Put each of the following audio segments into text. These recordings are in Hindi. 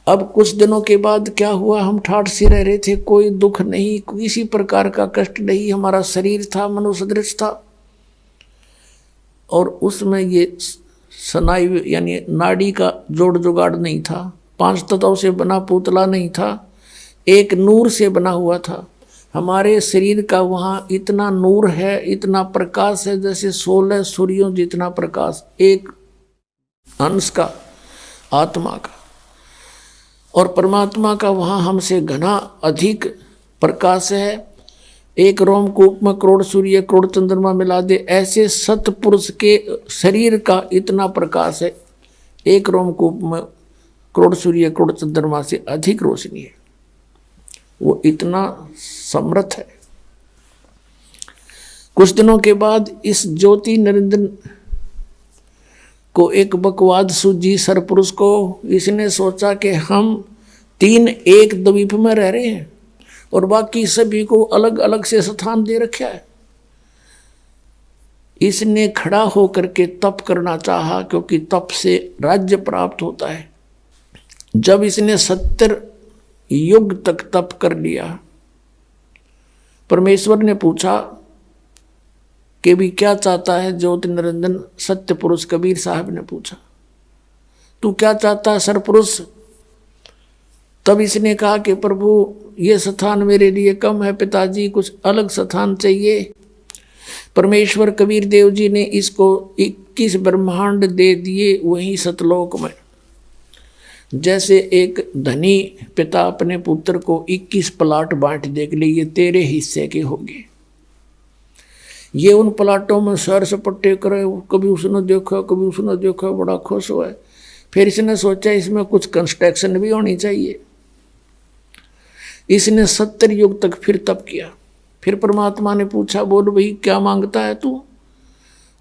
अब कुछ दिनों के बाद क्या हुआ, हम ठाठ से रह रहे थे, कोई दुख नहीं, किसी प्रकार का कष्ट नहीं, हमारा शरीर था मनुसदृश था, और उसमें ये स्नायु यानी नाड़ी का जोड़ जुगाड़ नहीं था, 5 तत्वों से बना पुतला नहीं था, एक नूर से बना हुआ था। हमारे शरीर का वहाँ इतना नूर है, इतना प्रकाश है, जैसे 16 सूर्यों जितना प्रकाश एक अंश का आत्मा का, और परमात्मा का वहाँ हमसे घना अधिक प्रकाश है। एक रोमकूप में करोड़ सूर्य करोड़ चंद्रमा मिला दे, ऐसे सतपुरुष के शरीर का इतना प्रकाश है, एक रोमकूप में करोड़ सूर्य करोड़ चंद्रमा से अधिक रोशनी है, वो इतना समर्थ है। कुछ दिनों के बाद इस ज्योति निरंजन को एक बकवाद सूझी सरपुरुष को। इसने सोचा कि हम 3 एक द्वीप में रह रहे हैं और बाकी सभी को अलग अलग से स्थान दे रखा है। इसने खड़ा होकर के तप करना चाहा, क्योंकि तप से राज्य प्राप्त होता है। जब इसने 70 युग तक तप कर लिया, परमेश्वर ने पूछा कि भी क्या चाहता है ज्योति निरंजन सत्य पुरुष। कबीर साहब ने पूछा, तू क्या चाहता है सरपुरुष? तब इसने कहा कि प्रभु ये स्थान मेरे लिए कम है पिताजी, कुछ अलग स्थान चाहिए। परमेश्वर कबीर देव जी ने इसको 21 ब्रह्मांड दे दिए वहीं सतलोक में। जैसे एक धनी पिता अपने पुत्र को 21 प्लाट बांट दे के लिए, ये तेरे हिस्से के होंगे। ये उन प्लाटों में सैर सपट्टे करे, कभी उसने देखा कभी उसने देखा, बड़ा खुश हुआ। फिर इसने सोचा इसमें कुछ कंस्ट्रक्शन भी होनी चाहिए। इसने 70 युग तक फिर तप किया। फिर परमात्मा ने पूछा, बोल भाई क्या मांगता है तू?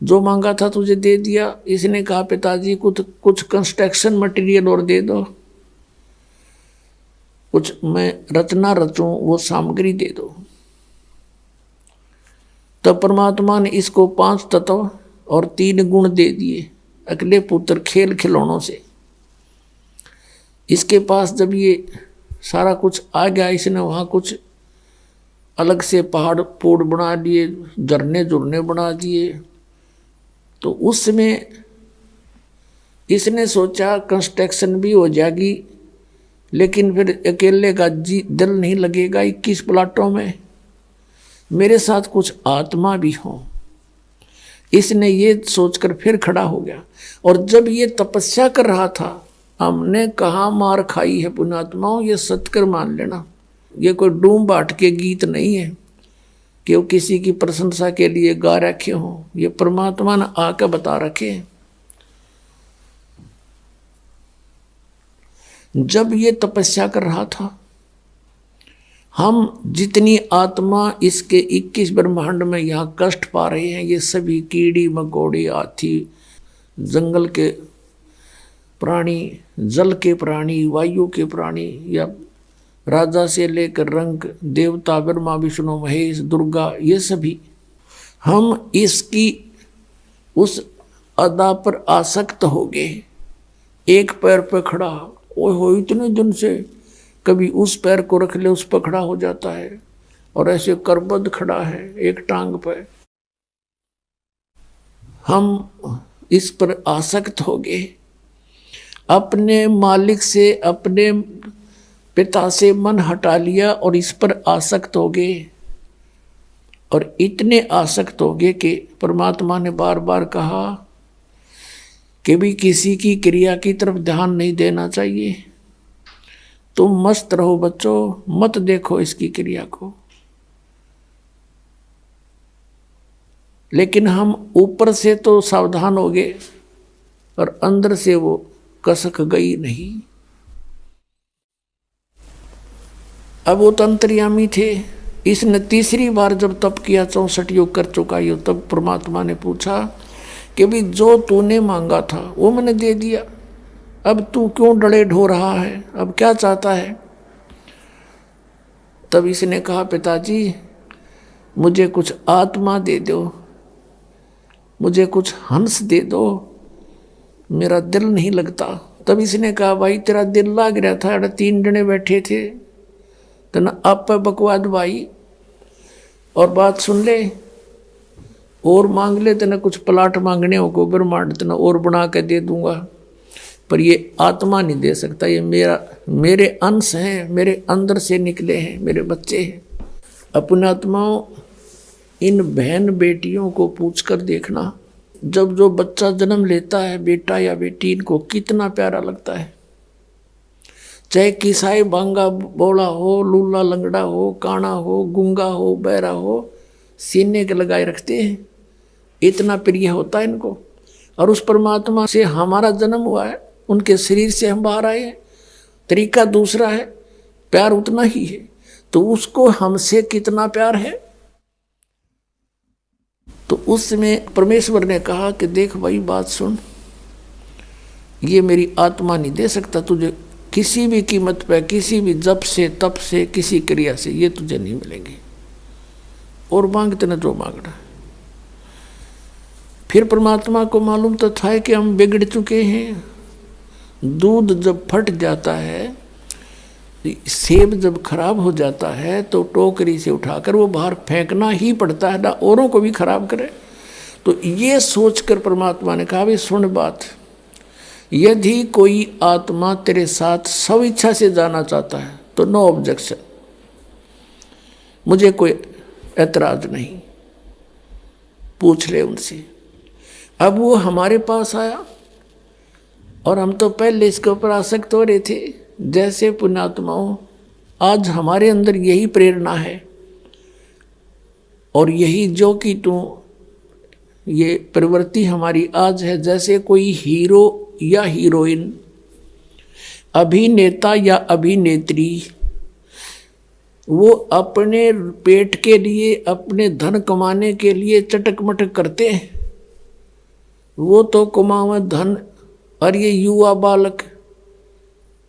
जो मांगा था तुझे दे दिया। इसने कहा पिताजी कुछ कंस्ट्रक्शन मटेरियल और दे दो, कुछ मैं रचना रचूं वो सामग्री दे दो। तब परमात्मा ने इसको 5 तत्व और 3 गुण दे दिए अगले पुत्र खेल खिलौनों से। इसके पास जब ये सारा कुछ आ गया, इसने वहाँ कुछ अलग से पहाड़ पोड़ बना लिए, झरने झुरने बना दिए। तो उसमें इसने सोचा कंस्ट्रक्शन भी हो जाएगी, लेकिन फिर अकेले का दिल नहीं लगेगा 21 प्लाटों में, मेरे साथ कुछ आत्मा भी हो। इसने ये सोचकर फिर खड़ा हो गया। और जब ये तपस्या कर रहा था, हमने कहाँ मार खाई है पुण्यात्माओं, ये सत्कर मान लेना। ये कोई डूम बाट के गीत नहीं है कि वो किसी की प्रशंसा के लिए गा रखे हों, ये परमात्मा ने आकर बता रखे हैं। जब ये तपस्या कर रहा था, हम जितनी आत्मा इसके 21 ब्रह्मांड में यहाँ कष्ट पा रहे हैं, ये सभी कीड़ी मकोड़ी हाथी, जंगल के प्राणी, जल के प्राणी, वायु के प्राणी, या राजा से लेकर रंग देवता ब्रह्मा विष्णु महेश दुर्गा, ये सभी हम इसकी उस अदा पर आसक्त हो गए। एक पैर पर खड़ा, ओए हो इतने दिन से, कभी उस पैर को रख ले उस पर खड़ा हो जाता है, और ऐसे करबद्ध खड़ा है एक टांग पर। हम इस पर आसक्त हो गए, अपने मालिक से अपने पिता से मन हटा लिया और इस पर आसक्त हो गए। और इतने आसक्त हो गए कि परमात्मा ने बार बार कहा कि भी किसी की क्रिया की तरफ ध्यान नहीं देना चाहिए, तुम मस्त रहो बच्चों, मत देखो इसकी क्रिया को। लेकिन हम ऊपर से तो सावधान हो गए और अंदर से वो कसक गई नहीं। अब वो तो अंतर्यामी थे। इसने तीसरी बार जब तप किया, 64 योग कर चुका ये, तब परमात्मा ने पूछा कि भी जो तूने मांगा था वो मैंने दे दिया, अब तू क्यों डले ढो रहा है, अब क्या चाहता है? तब इसने कहा पिताजी मुझे कुछ आत्मा दे दो, मुझे कुछ हंस दे दो, मेरा दिल नहीं लगता तब इसने कहा भाई तेरा दिल लाग रहा था, 3 जने बैठे थे, तो ना आप पे बकवाद भाई, और बात सुन ले और मांग ले, तेना कुछ प्लाट मांगने हो को ब्रह्मांड तना और बना के दे दूंगा, पर ये आत्मा नहीं दे सकता, ये मेरे अंश हैं, मेरे अंदर से निकले हैं, मेरे बच्चे हैं। अपने आत्माओं, इन बहन बेटियों को पूछकर देखना, जब जो बच्चा जन्म लेता है, बेटा या बेटी, इनको कितना प्यारा लगता है। चाहे किसाई बांगा बोला हो, लूला लंगड़ा हो, काना हो, गूंगा हो, बहरा हो, सीने के लगाए रखते हैं, इतना प्रिय होता है इनको। और उस परमात्मा से हमारा जन्म हुआ है, उनके शरीर से हम बाहर आए हैं, तरीका दूसरा है, प्यार उतना ही है, तो उसको हमसे कितना प्यार है। तो उसमें परमेश्वर ने कहा कि देख भाई बात सुन, ये मेरी आत्मा नहीं दे सकता तुझे किसी भी कीमत पे, किसी भी जप से, तप से, किसी क्रिया से, ये तुझे नहीं मिलेंगे, और मांगते न जो मांगना। फिर परमात्मा को मालूम तो था कि हम बिगड़ चुके हैं। दूध जब फट जाता है, सेब जब खराब हो जाता है, तो टोकरी से उठाकर वो बाहर फेंकना ही पड़ता है, ना औरों को भी खराब करे। तो ये सोचकर परमात्मा ने कहा भी सुन बात, यदि कोई आत्मा तेरे साथ सब इच्छा से जाना चाहता है तो नो ऑब्जेक्शन, मुझे कोई ऐतराज नहीं, पूछ ले उनसे। अब वो हमारे पास आया और हम तो पहले इसके ऊपर आसक्त हो रहे थे। जैसे पुण्यात्माओं, आज हमारे अंदर यही प्रेरणा है और यही जो कि तू ये प्रवृत्ति हमारी आज है। जैसे कोई हीरो या हीरोइन, अभिनेता या अभिनेत्री, वो अपने पेट के लिए, अपने धन कमाने के लिए चटक मटक करते हैं, वो तो कमावा धन। और ये युवा बालक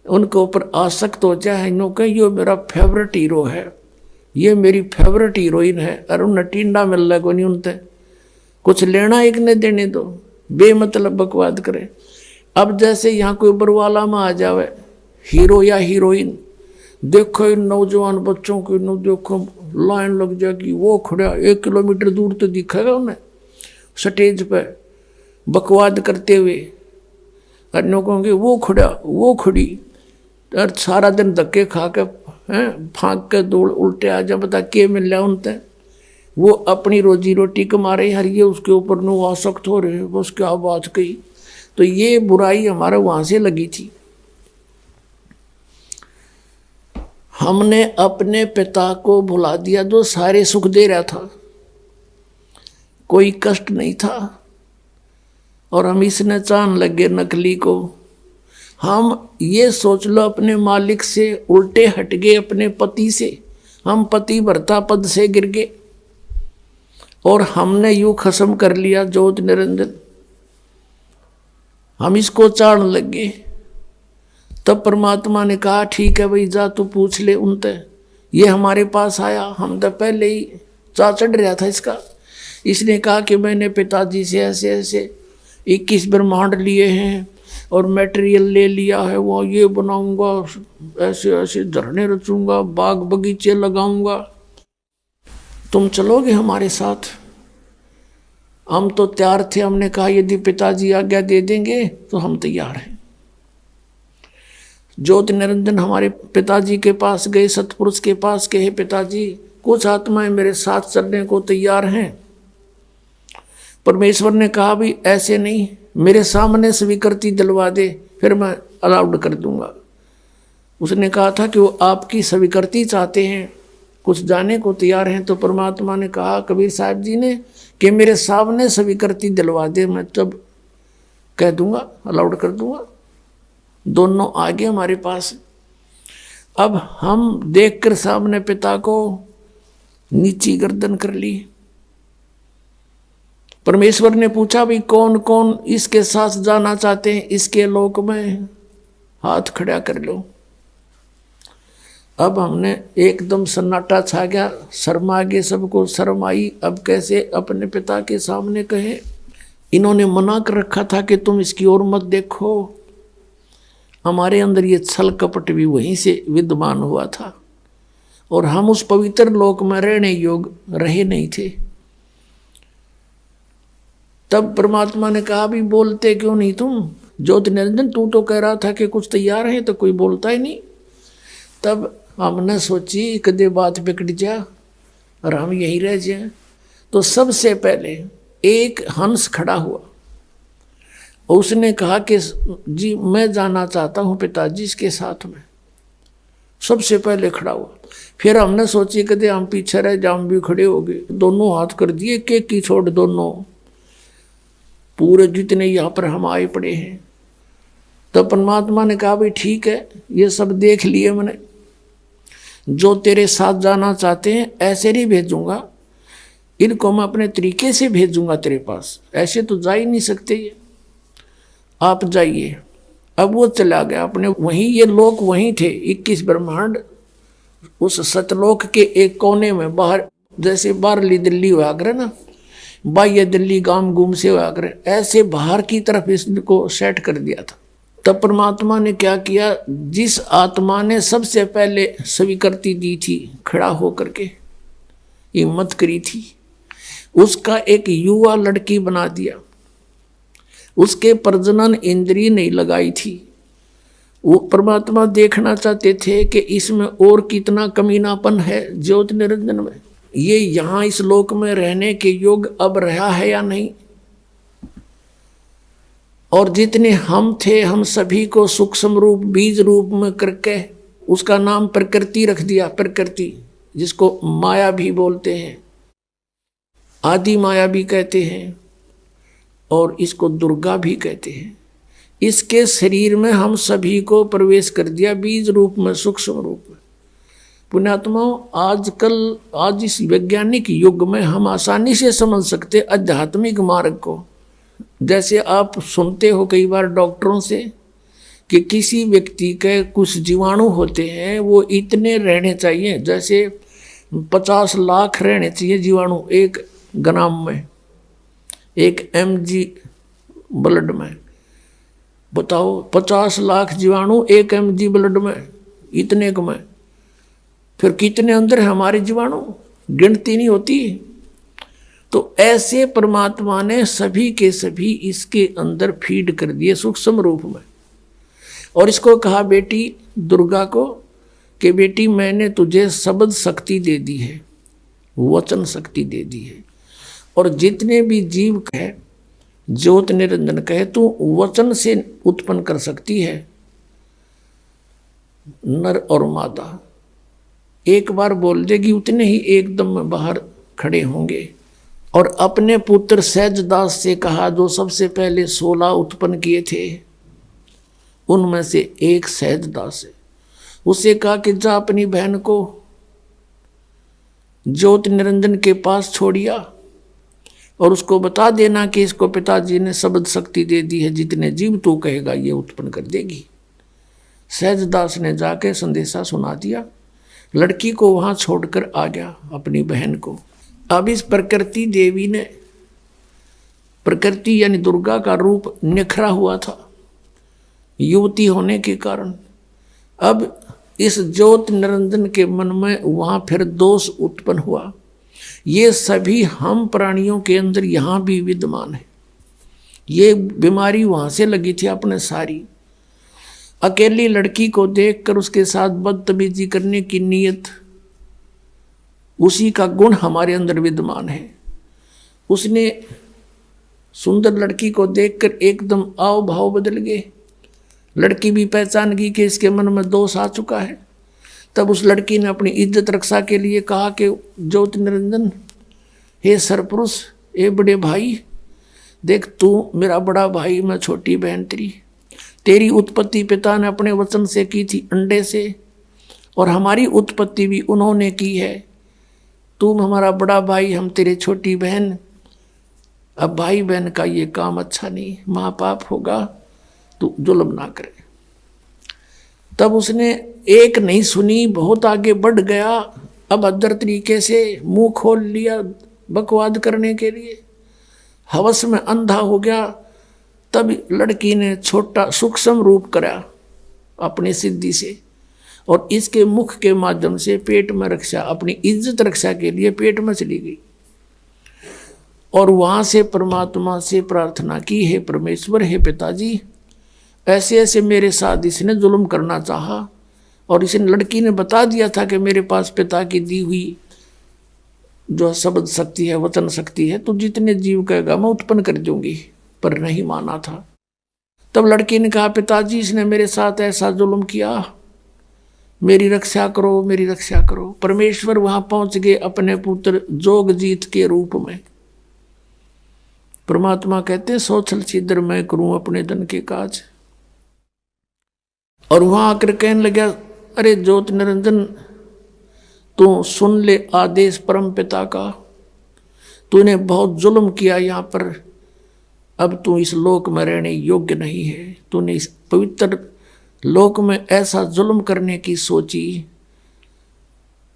उनके ऊपर आसक्त हो जाए, नो कह ये मेरा फेवरेट हीरो है, ये मेरी फेवरेट हीरोइन है, और उन टींडा मिल लगा नहीं, उनते कुछ लेना एक ने देने दो, बेमतलब बकवाद करे। अब जैसे यहाँ कोई बरवाला में आ जावे हीरो या हीरोइन, देखो इन नौजवान बच्चों की, नो देखो लाइन लग जाएगी, वो खड़ा 1 किलोमीटर दूर तो दिखेगा उन्हें स्टेज पे बकवाद करते हुए, और नो कहोगे वो खड़ा वो खड़ी, और सारा दिन धक्के खा के फाँक के दौड़ उल्टे आ जा, बता के मिल रहा उनते, वो अपनी रोजी रोटी कमा रहे, हर ये उसके ऊपर नो आसक्त हो रहे, बस क्या बात कही। तो ये बुराई हमारा वहाँ से लगी थी। हमने अपने पिता को भुला दिया जो सारे सुख दे रहा था, कोई कष्ट नहीं था, और हम इसने चाहने लगे नकली को। हम ये सोच लो अपने मालिक से उल्टे हट गए, अपने पति से, हम पति भरता पद से गिर गए, और हमने यूं खत्म कर लिया ज्योत निरंजन, हम इसको चाहने लगे। तब परमात्मा ने कहा ठीक है भाई, जा तू पूछ ले उनते। ये हमारे पास आया, हम तो पहले ही चा चढ़ रहा था इसका। इसने कहा कि मैंने पिताजी से ऐसे ऐसे 21 ब्रह्मांड लिए हैं और मटेरियल ले लिया है, वो ये बनाऊंगा, ऐसे ऐसे झरने रचूंगा, बाग बगीचे लगाऊंगा, तुम चलोगे हमारे साथ। हम तो तैयार थे, हमने कहा यदि पिताजी आज्ञा दे देंगे तो हम तैयार हैं। ज्योति निरंजन हमारे पिताजी के पास गए, सतपुरुष के पास कहे पिताजी कुछ आत्माएं मेरे साथ चलने को तैयार हैं। परमेश्वर ने कहा भी ऐसे नहीं, मेरे सामने स्वीकृति दिलवा दे, फिर मैं अलाउड कर दूंगा। उसने कहा था कि वो आपकी स्वीकृति चाहते हैं, कुछ जाने को तैयार हैं। तो परमात्मा ने कहा कबीर साहब जी ने कि मेरे सामने स्वीकृति दिलवा दे, मैं तब कह दूंगा, अलाउड कर दूंगा। दोनों आगे हमारे पास। अब हम देखकर सामने पिता को नीची गर्दन कर ली। परमेश्वर ने पूछा भी कौन कौन इसके साथ जाना चाहते हैं इसके लोक में, हाथ खड़ा कर लो। अब हमने एकदम सन्नाटा छा गया, शर्मा गए, सबको शर्म आई। अब कैसे अपने पिता के सामने कहे, इन्होंने मना कर रखा था कि तुम इसकी ओर मत देखो, हमारे अंदर ये छल कपट भी वहीं से विद्यमान हुआ था और हम उस पवित्र लोक में रहने योग्य रहे नहीं थे। तब परमात्मा ने कहा भी बोलते क्यों नहीं तुम? ज्योति निरंजन तू तो कह रहा था कि कुछ तैयार है तो कोई बोलता ही नहीं। तब हमने सोची कदे बात बिगड़ जा और हम यहीं रह जाए। तो सबसे पहले एक हंस खड़ा हुआ, उसने कहा कि जी मैं जाना चाहता हूँ पिताजी के साथ में। सबसे पहले खड़ा हुआ। फिर हमने सोची कदे हम पीछे रह जाए, हम भी खड़े हो गए, दोनों हाथ कर दिए, केक की छोड़ दोनों, पूरे जितने यहाँ पर हम आए पड़े हैं। तो परमात्मा ने कहा भाई ठीक है, ये सब देख लिए मैंने, जो तेरे साथ जाना चाहते हैं ऐसे नहीं भेजूंगा, इनको मैं अपने तरीके से भेजूंगा तेरे पास, ऐसे तो जा ही नहीं सकते ये, आप जाइए। अब वो चला गया अपने, वहीं ये लोक वहीं थे 21 ब्रह्मांड, उस सतलोक के एक कोने में बाहर, जैसे बाहरली दिल्ली हुआ करे ना, बाह्य दिल्ली गांव गुम से हुआ करे, ऐसे बाहर की तरफ इसको सेट कर दिया था। तब परमात्मा ने क्या किया, जिस आत्मा ने सबसे पहले स्वीकृति दी थी, खड़ा होकर के हिम्मत करी थी, उसका एक युवा लड़की बना दिया। उसके प्रजनन इंद्रिय नहीं लगाई थी। वो परमात्मा देखना चाहते थे कि इसमें और कितना कमीनापन है ज्योति निरंजन में, ये यहाँ इस लोक में रहने के योग अब रहा है या नहीं। और जितने हम थे, हम सभी को सूक्ष्म रूप बीज रूप में करके उसका नाम प्रकृति रख दिया। प्रकृति जिसको माया भी बोलते हैं, आदि माया भी कहते हैं, और इसको दुर्गा भी कहते हैं। इसके शरीर में हम सभी को प्रवेश कर दिया बीज रूप में, सूक्ष्म रूप में। पुण्यात्माओं, आजकल आज इस वैज्ञानिक युग में हम आसानी से समझ सकते आध्यात्मिक मार्ग को। जैसे आप सुनते हो कई बार डॉक्टरों से कि किसी व्यक्ति के कुछ जीवाणु होते हैं, वो इतने रहने चाहिए, जैसे 50 लाख रहने चाहिए जीवाणु एक ग्राम में, 1 mg ब्लड में। बताओ 50 लाख जीवाणु 1 mg ब्लड में, इतने को में फिर कितने अंदर है हमारे जीवाणु, गिनती नहीं होती। तो ऐसे परमात्मा ने सभी के सभी इसके अंदर फीड कर दिए सूक्ष्म रूप में। और इसको कहा बेटी दुर्गा को कि बेटी मैंने तुझे शब्द शक्ति दे दी है, वचन शक्ति दे दी है, और जितने भी जीव कहे, ज्योत निरंजन कहे, तू वचन से उत्पन्न कर सकती है नर और मादा। एक बार बोल देगी, उतने ही एकदम बाहर खड़े होंगे। और अपने पुत्र सहजदास से कहा, जो सबसे पहले 16 उत्पन्न किए थे, उनमें से एक सहजदास है। उसे कहा कि जा अपनी बहन को ज्योति निरंजन के पास छोड़िया और उसको बता देना कि इसको पिताजी ने शब्द शक्ति दे दी है, जितने जीव तू कहेगा ये उत्पन्न कर देगी। सहजदास ने जाके संदेशा सुना दिया, लड़की को वहां छोड़कर आ गया अपनी बहन को। अब इस प्रकृति देवी ने, प्रकृति यानी दुर्गा का रूप निखरा हुआ था युवती होने के कारण। अब इस ज्योति निरंजन के मन में वहां फिर दोष उत्पन्न हुआ। ये सभी हम प्राणियों के अंदर यहाँ भी विद्यमान है। ये बीमारी वहां से लगी थी अपने सारी। अकेली लड़की को देखकर उसके साथ बदतमीजी करने की नीयत, उसी का गुण हमारे अंदर विद्यमान है। उसने सुंदर लड़की को देखकर एकदम आव भाव बदल गए। लड़की भी पहचान गई कि इसके मन में दोष आ चुका है। तब उस लड़की ने अपनी इज्जत रक्षा के लिए कहा कि ज्योति निरंजन, हे सरपुरुष, हे बड़े भाई, देख तू मेरा बड़ा भाई, मैं छोटी बहन तेरी उत्पत्ति पिता ने अपने वचन से की थी, अंडे से, और हमारी उत्पत्ति भी उन्होंने की है। तुम हमारा बड़ा भाई, हम तेरे छोटी बहन। अब भाई बहन का ये काम अच्छा नहीं, महापाप होगा, तू जुल्म ना करे। तब उसने एक नहीं सुनी, बहुत आगे बढ़ गया। अब अदर तरीके से मुंह खोल लिया बकवाद करने के लिए, हवस में अंधा हो गया। तब लड़की ने छोटा सूक्ष्म रूप करा अपनी सिद्धि से, और इसके मुख के माध्यम से पेट में रक्षा, अपनी इज्जत रक्षा के लिए पेट में चली गई। और वहां से परमात्मा से प्रार्थना की, हे परमेश्वर, हे पिताजी, ऐसे ऐसे मेरे साथ इसने जुल्म करना चाहा, और इस लड़की ने बता दिया था कि मेरे पास पिता की दी हुई जो शब्द शक्ति है, वचन शक्ति है, तो जितने जीव कहेगा मैं उत्पन्न कर दूंगी, पर नहीं माना था। तब लड़की ने कहा, पिताजी इसने मेरे साथ ऐसा जुल्म किया, मेरी रक्षा करो, मेरी रक्षा करो। परमेश्वर वहां पहुंच गए अपने पुत्र जोगजीत के रूप में। परमात्मा कहते हैं, सोचल छिद्र मैं करूं अपने धन के काज। और वहां आकर कहने लगा, अरे ज्योत निरंजन, तू सुन ले आदेश परम पिता का, तूने बहुत जुल्म किया यहाँ पर, अब तू इस लोक में रहने योग्य नहीं है। तूने इस पवित्र लोक में ऐसा जुल्म करने की सोची,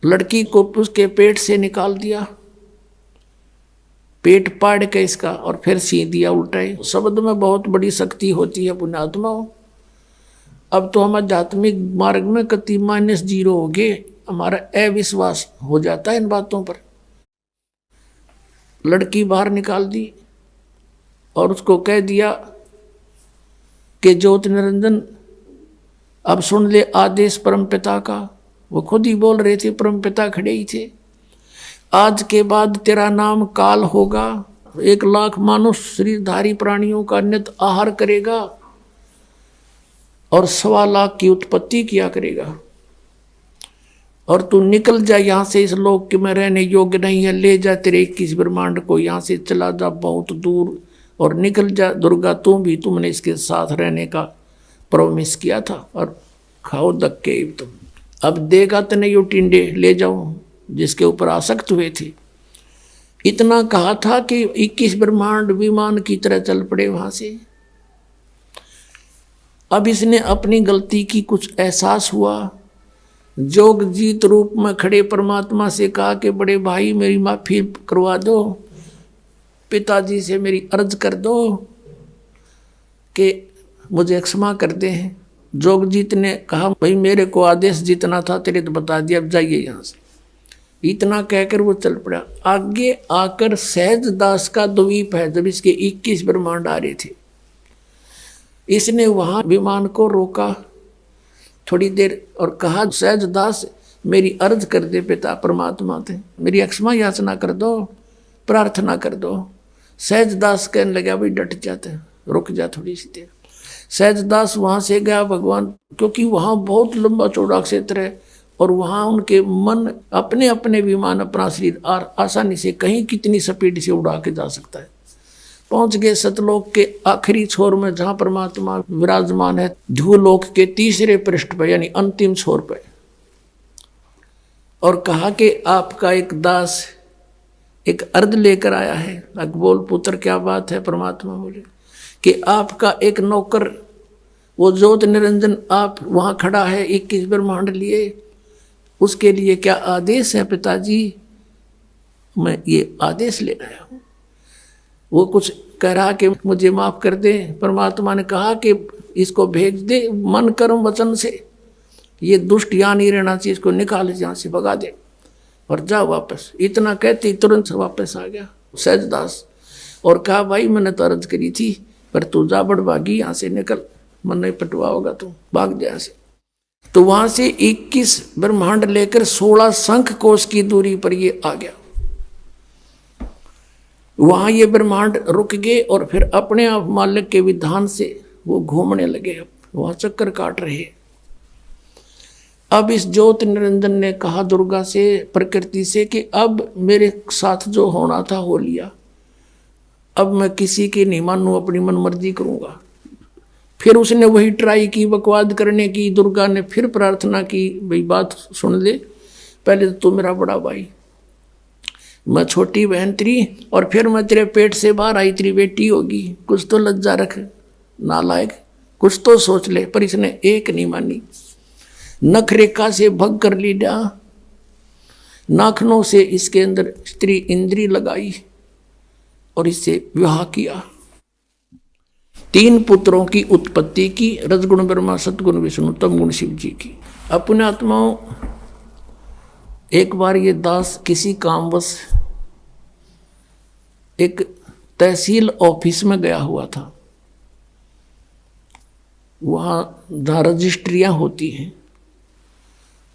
लड़की को उसके पेट से निकाल दिया, पेट पाड़ के इसका, और फिर सी दिया उल्टाई। शब्द में बहुत बड़ी शक्ति होती है पुण्यात्माओं। अब तो हम आध्यात्मिक मार्ग में कति -0 हो गए, हमारा अविश्वास हो जाता है इन बातों पर। लड़की बाहर निकाल दी और उसको कह दिया कि ज्योत निरंजन, अब सुन ले आदेश परम पिता का। वो खुद ही बोल रहे थे, परम पिता खड़े ही थे। आज के बाद तेरा नाम काल होगा, 1 लाख मानुष शरीरधारी प्राणियों का नित आहार करेगा और 1.25 लाख की उत्पत्ति किया करेगा, और तू निकल जा यहाँ से, इस लोक में रहने योग्य नहीं है। ले जा तेरे 21 ब्रह्मांड को, यहाँ से चला जा बहुत दूर और निकल जा। दुर्गा तू भी, तुमने इसके साथ रहने का प्रॉमिस किया था, और खाओ धक्के तुम। अब देगा तो नहीं, टिंडे ले जाओ जिसके ऊपर आसक्त हुए थे। इतना कहा था कि 21 ब्रह्मांड विमान की तरह चल पड़े वहां से। अब इसने अपनी गलती की कुछ एहसास हुआ। जोगजीत रूप में खड़े परमात्मा से कहा कि बड़े भाई मेरी माफी करवा दो, पिताजी से मेरी अर्ज कर दो कि मुझे क्षमा कर दे। जोगजीत ने कहा, भाई मेरे को आदेश जितना था तेरे तो बता दिया, अब जाइए यहाँ से। इतना कहकर वो चल पड़ा। आगे आकर सहज दास का द्वीप है, जब इसके 21 ब्रह्मांड आ रहे थे, इसने वहां विमान को रोका थोड़ी देर और कहा, सहज दास मेरी अर्ज कर दे पिता परमात्मा से, मेरी क्षमा याचना कर दो, प्रार्थना कर दो। सहज दास कहने लगा, भाई डट जाते, रुक जा थोड़ी सी देर। सहज दास वहां से गया भगवान, क्योंकि वहां बहुत लंबा चौड़ा क्षेत्र है और वहां उनके मन अपने अपने विमान, अपना शरीर आसानी से कहीं कितनी स्पीड से उड़ा के जा सकता है। पहुंच गए सतलोक के आखिरी छोर में, जहां परमात्मा विराजमान है, ध्रुवलोक के 3रे पृष्ठ पर, यानी अंतिम छोर पर। और कहा कि आपका एक दास एक अर्ध लेकर आया है। अकबोल पुत्र, क्या बात है? परमात्मा बोले कि आपका एक नौकर, वो ज्योत निरंजन, आप वहां खड़ा है 21 ब्रह्मांड लिए, उसके लिए क्या आदेश है पिताजी? मैं ये आदेश ले आया हूं। वो कुछ कह रहा कि मुझे माफ कर दे। परमात्मा ने कहा कि इसको भेज दे मन कर्म वचन से, ये दुष्ट यहाँ नहीं रहना चाहिए, इसको निकाल यहाँ से, भगा दे और जा वापस। इतना कहते तुरंत वापस आ गया सहजदास और कहा, भाई मैंने तो अर्ज करी थी, पर तू जा बड़भागी, यहाँ से निकल, मन नहीं पटवा होगा, तू भाग जा से। तो वहां से 21 ब्रह्मांड लेकर 16 शंख कोश की दूरी पर ये आ गया। वहां ये ब्रह्मांड रुक गए और फिर अपने आप मालिक के विधान से वो घूमने लगे, वहां चक्कर काट रहे। अब इस ज्योत निरंजन ने कहा दुर्गा से, प्रकृति से, कि अब मेरे साथ जो होना था हो लिया, अब मैं किसी की नहीं मानू, अपनी मन मर्जी करूंगा। फिर उसने वही ट्राई की बकवाद करने की। दुर्गा ने फिर प्रार्थना की, भाई बात सुन ले, पहले तो मेरा बड़ा भाई, मैं छोटी बहन तेरी, और फिर मैं तेरे पेट से बाहर आई, तेरी बेटी होगी, कुछ तो लज्जा रख नालायक, कुछ तो सोच ले। पर इसने एक नहीं मानी, नख रेखा से भग कर लिया, नाखनों से इसके अंदर स्त्री इंद्री लगाई और इससे विवाह किया। 3 पुत्रों की उत्पत्ति की, रजगुण ब्रह्मा, सतगुण विष्णु, तमगुण शिव जी की। अपने आत्माओं, एक बार ये दास किसी कामवश एक तहसील ऑफिस में गया हुआ था। वहाँ जहाँ रजिस्ट्रियाँ होती हैं,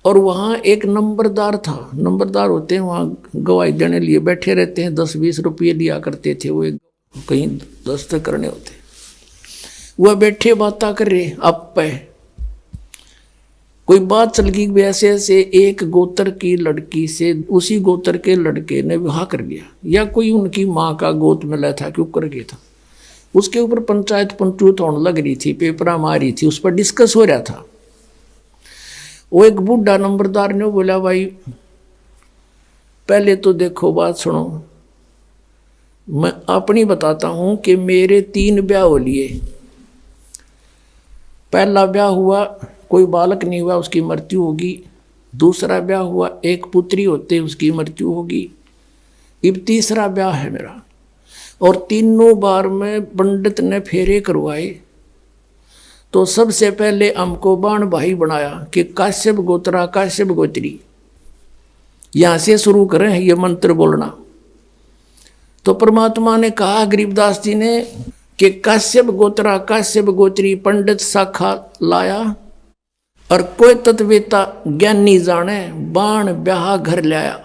और वहाँ एक नंबरदार था। नंबरदार होते हैं वहाँ गवाही देने लिए बैठे रहते हैं, 10-20 रुपये लिया करते थे वो, कहीं दस्तखत करने होते। वह बैठे बातें कर रहे, अब पे कोई बात चल गई, वैसे ऐसे एक गोत्र की लड़की से उसी गोत्र के लड़के ने विवाह कर लिया, या कोई उनकी माँ का गोद मिला था, क्यों कर गया था। उसके ऊपर पंचायत पंचूत होने लग रही थी, पेपरा मारी थी, उस पर डिस्कस हो रहा था। वो एक बूढ़ा नंबरदार ने बोला, भाई पहले तो देखो बात सुनो, मैं अपनी बताता हूं कि मेरे 3 ब्याह हो लिए। पहला ब्याह हुआ, कोई बालक नहीं हुआ, उसकी मृत्यु होगी। दूसरा ब्याह हुआ, एक पुत्री होते, उसकी मृत्यु होगी। अब तीसरा ब्याह है मेरा, और तीनों बार में पंडित ने फेरे करवाए। तो सबसे पहले हमको बाण भाई बनाया कि काश्यप गोत्रा काश्यप गोत्री, यहां से शुरू करें ये मंत्र बोलना। तो परमात्मा ने कहा गरीबदास जी ने कि काश्यप गोत्रा काश्यप गोत्री पंडित शाखा लाया, और कोई तत्वेता ज्ञानी जाने बाण ब्याह घर लाया।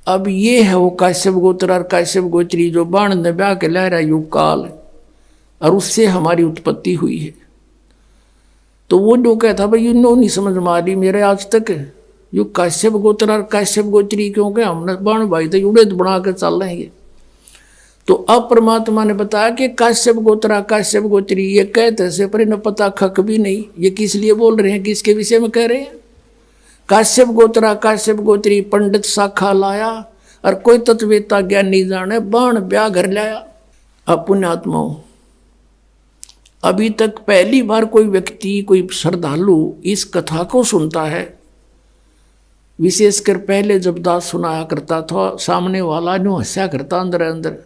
अब ये है वो काश्यप गोत्र और काश्यप गोत्री जो बाण ने ब्याह के ला रहा युग काल, और उससे हमारी उत्पत्ति हुई है। तो वो जो कहता भाई यू नो नहीं समझ मारी मेरे आज तक, यू काश्यप गोत्र और काश्यप गोत्री क्योंकि हमने बाण भाई तो युड़े बना कर चल रहे हैं। तो अब परमात्मा ने बताया कि काश्यप गोत्रा काश्यप गोत्री, ये कहते से पर इन्हें पता खक भी नहीं ये किस लिए बोल रहे हैं, किसके विषय में कह रहे हैं। काश्यप गोत्रा काश्यप गोत्री पंडित शाखा लाया, और कोई तत्वेता ज्ञानी जाने बाण ब्याह घर लाया। अब पुण्यात्माओं, अभी तक पहली बार कोई व्यक्ति, कोई श्रद्धालु इस कथा को सुनता है। विशेषकर पहले जब दास सुनाया करता था, सामने वाला न्यू हंसा करता अंदर अंदर,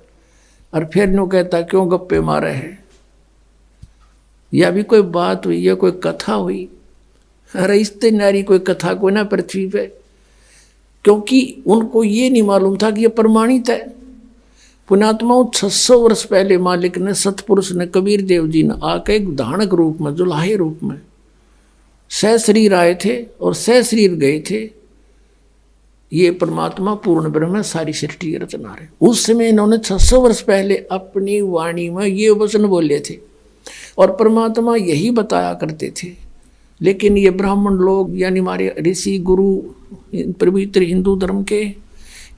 और फिर न्यू कहता क्यों गप्पे मारे हैं, या भी कोई बात हुई या कोई कथा हुई। अरे इतनी नारी कोई कथा कोई ना पृथ्वी पे, क्योंकि उनको ये नहीं मालूम था कि ये प्रमाणित है। पुण्यात्माओं, 600 वर्ष पहले मालिक ने, सतपुरुष ने, कबीर देव जी ने आके एक धानक रूप में, जुलाहे रूप में सहशरीर आए थे और सहशरीर गए थे। ये परमात्मा पूर्ण ब्रह्म सारी सृष्टि की रचना रहे। उस समय इन्होंने 600 वर्ष पहले अपनी वाणी में ये वचन बोले थे, और परमात्मा यही बताया करते थे। लेकिन ये ब्राह्मण लोग यानी हमारे ऋषि गुरु पवित्र हिंदू धर्म के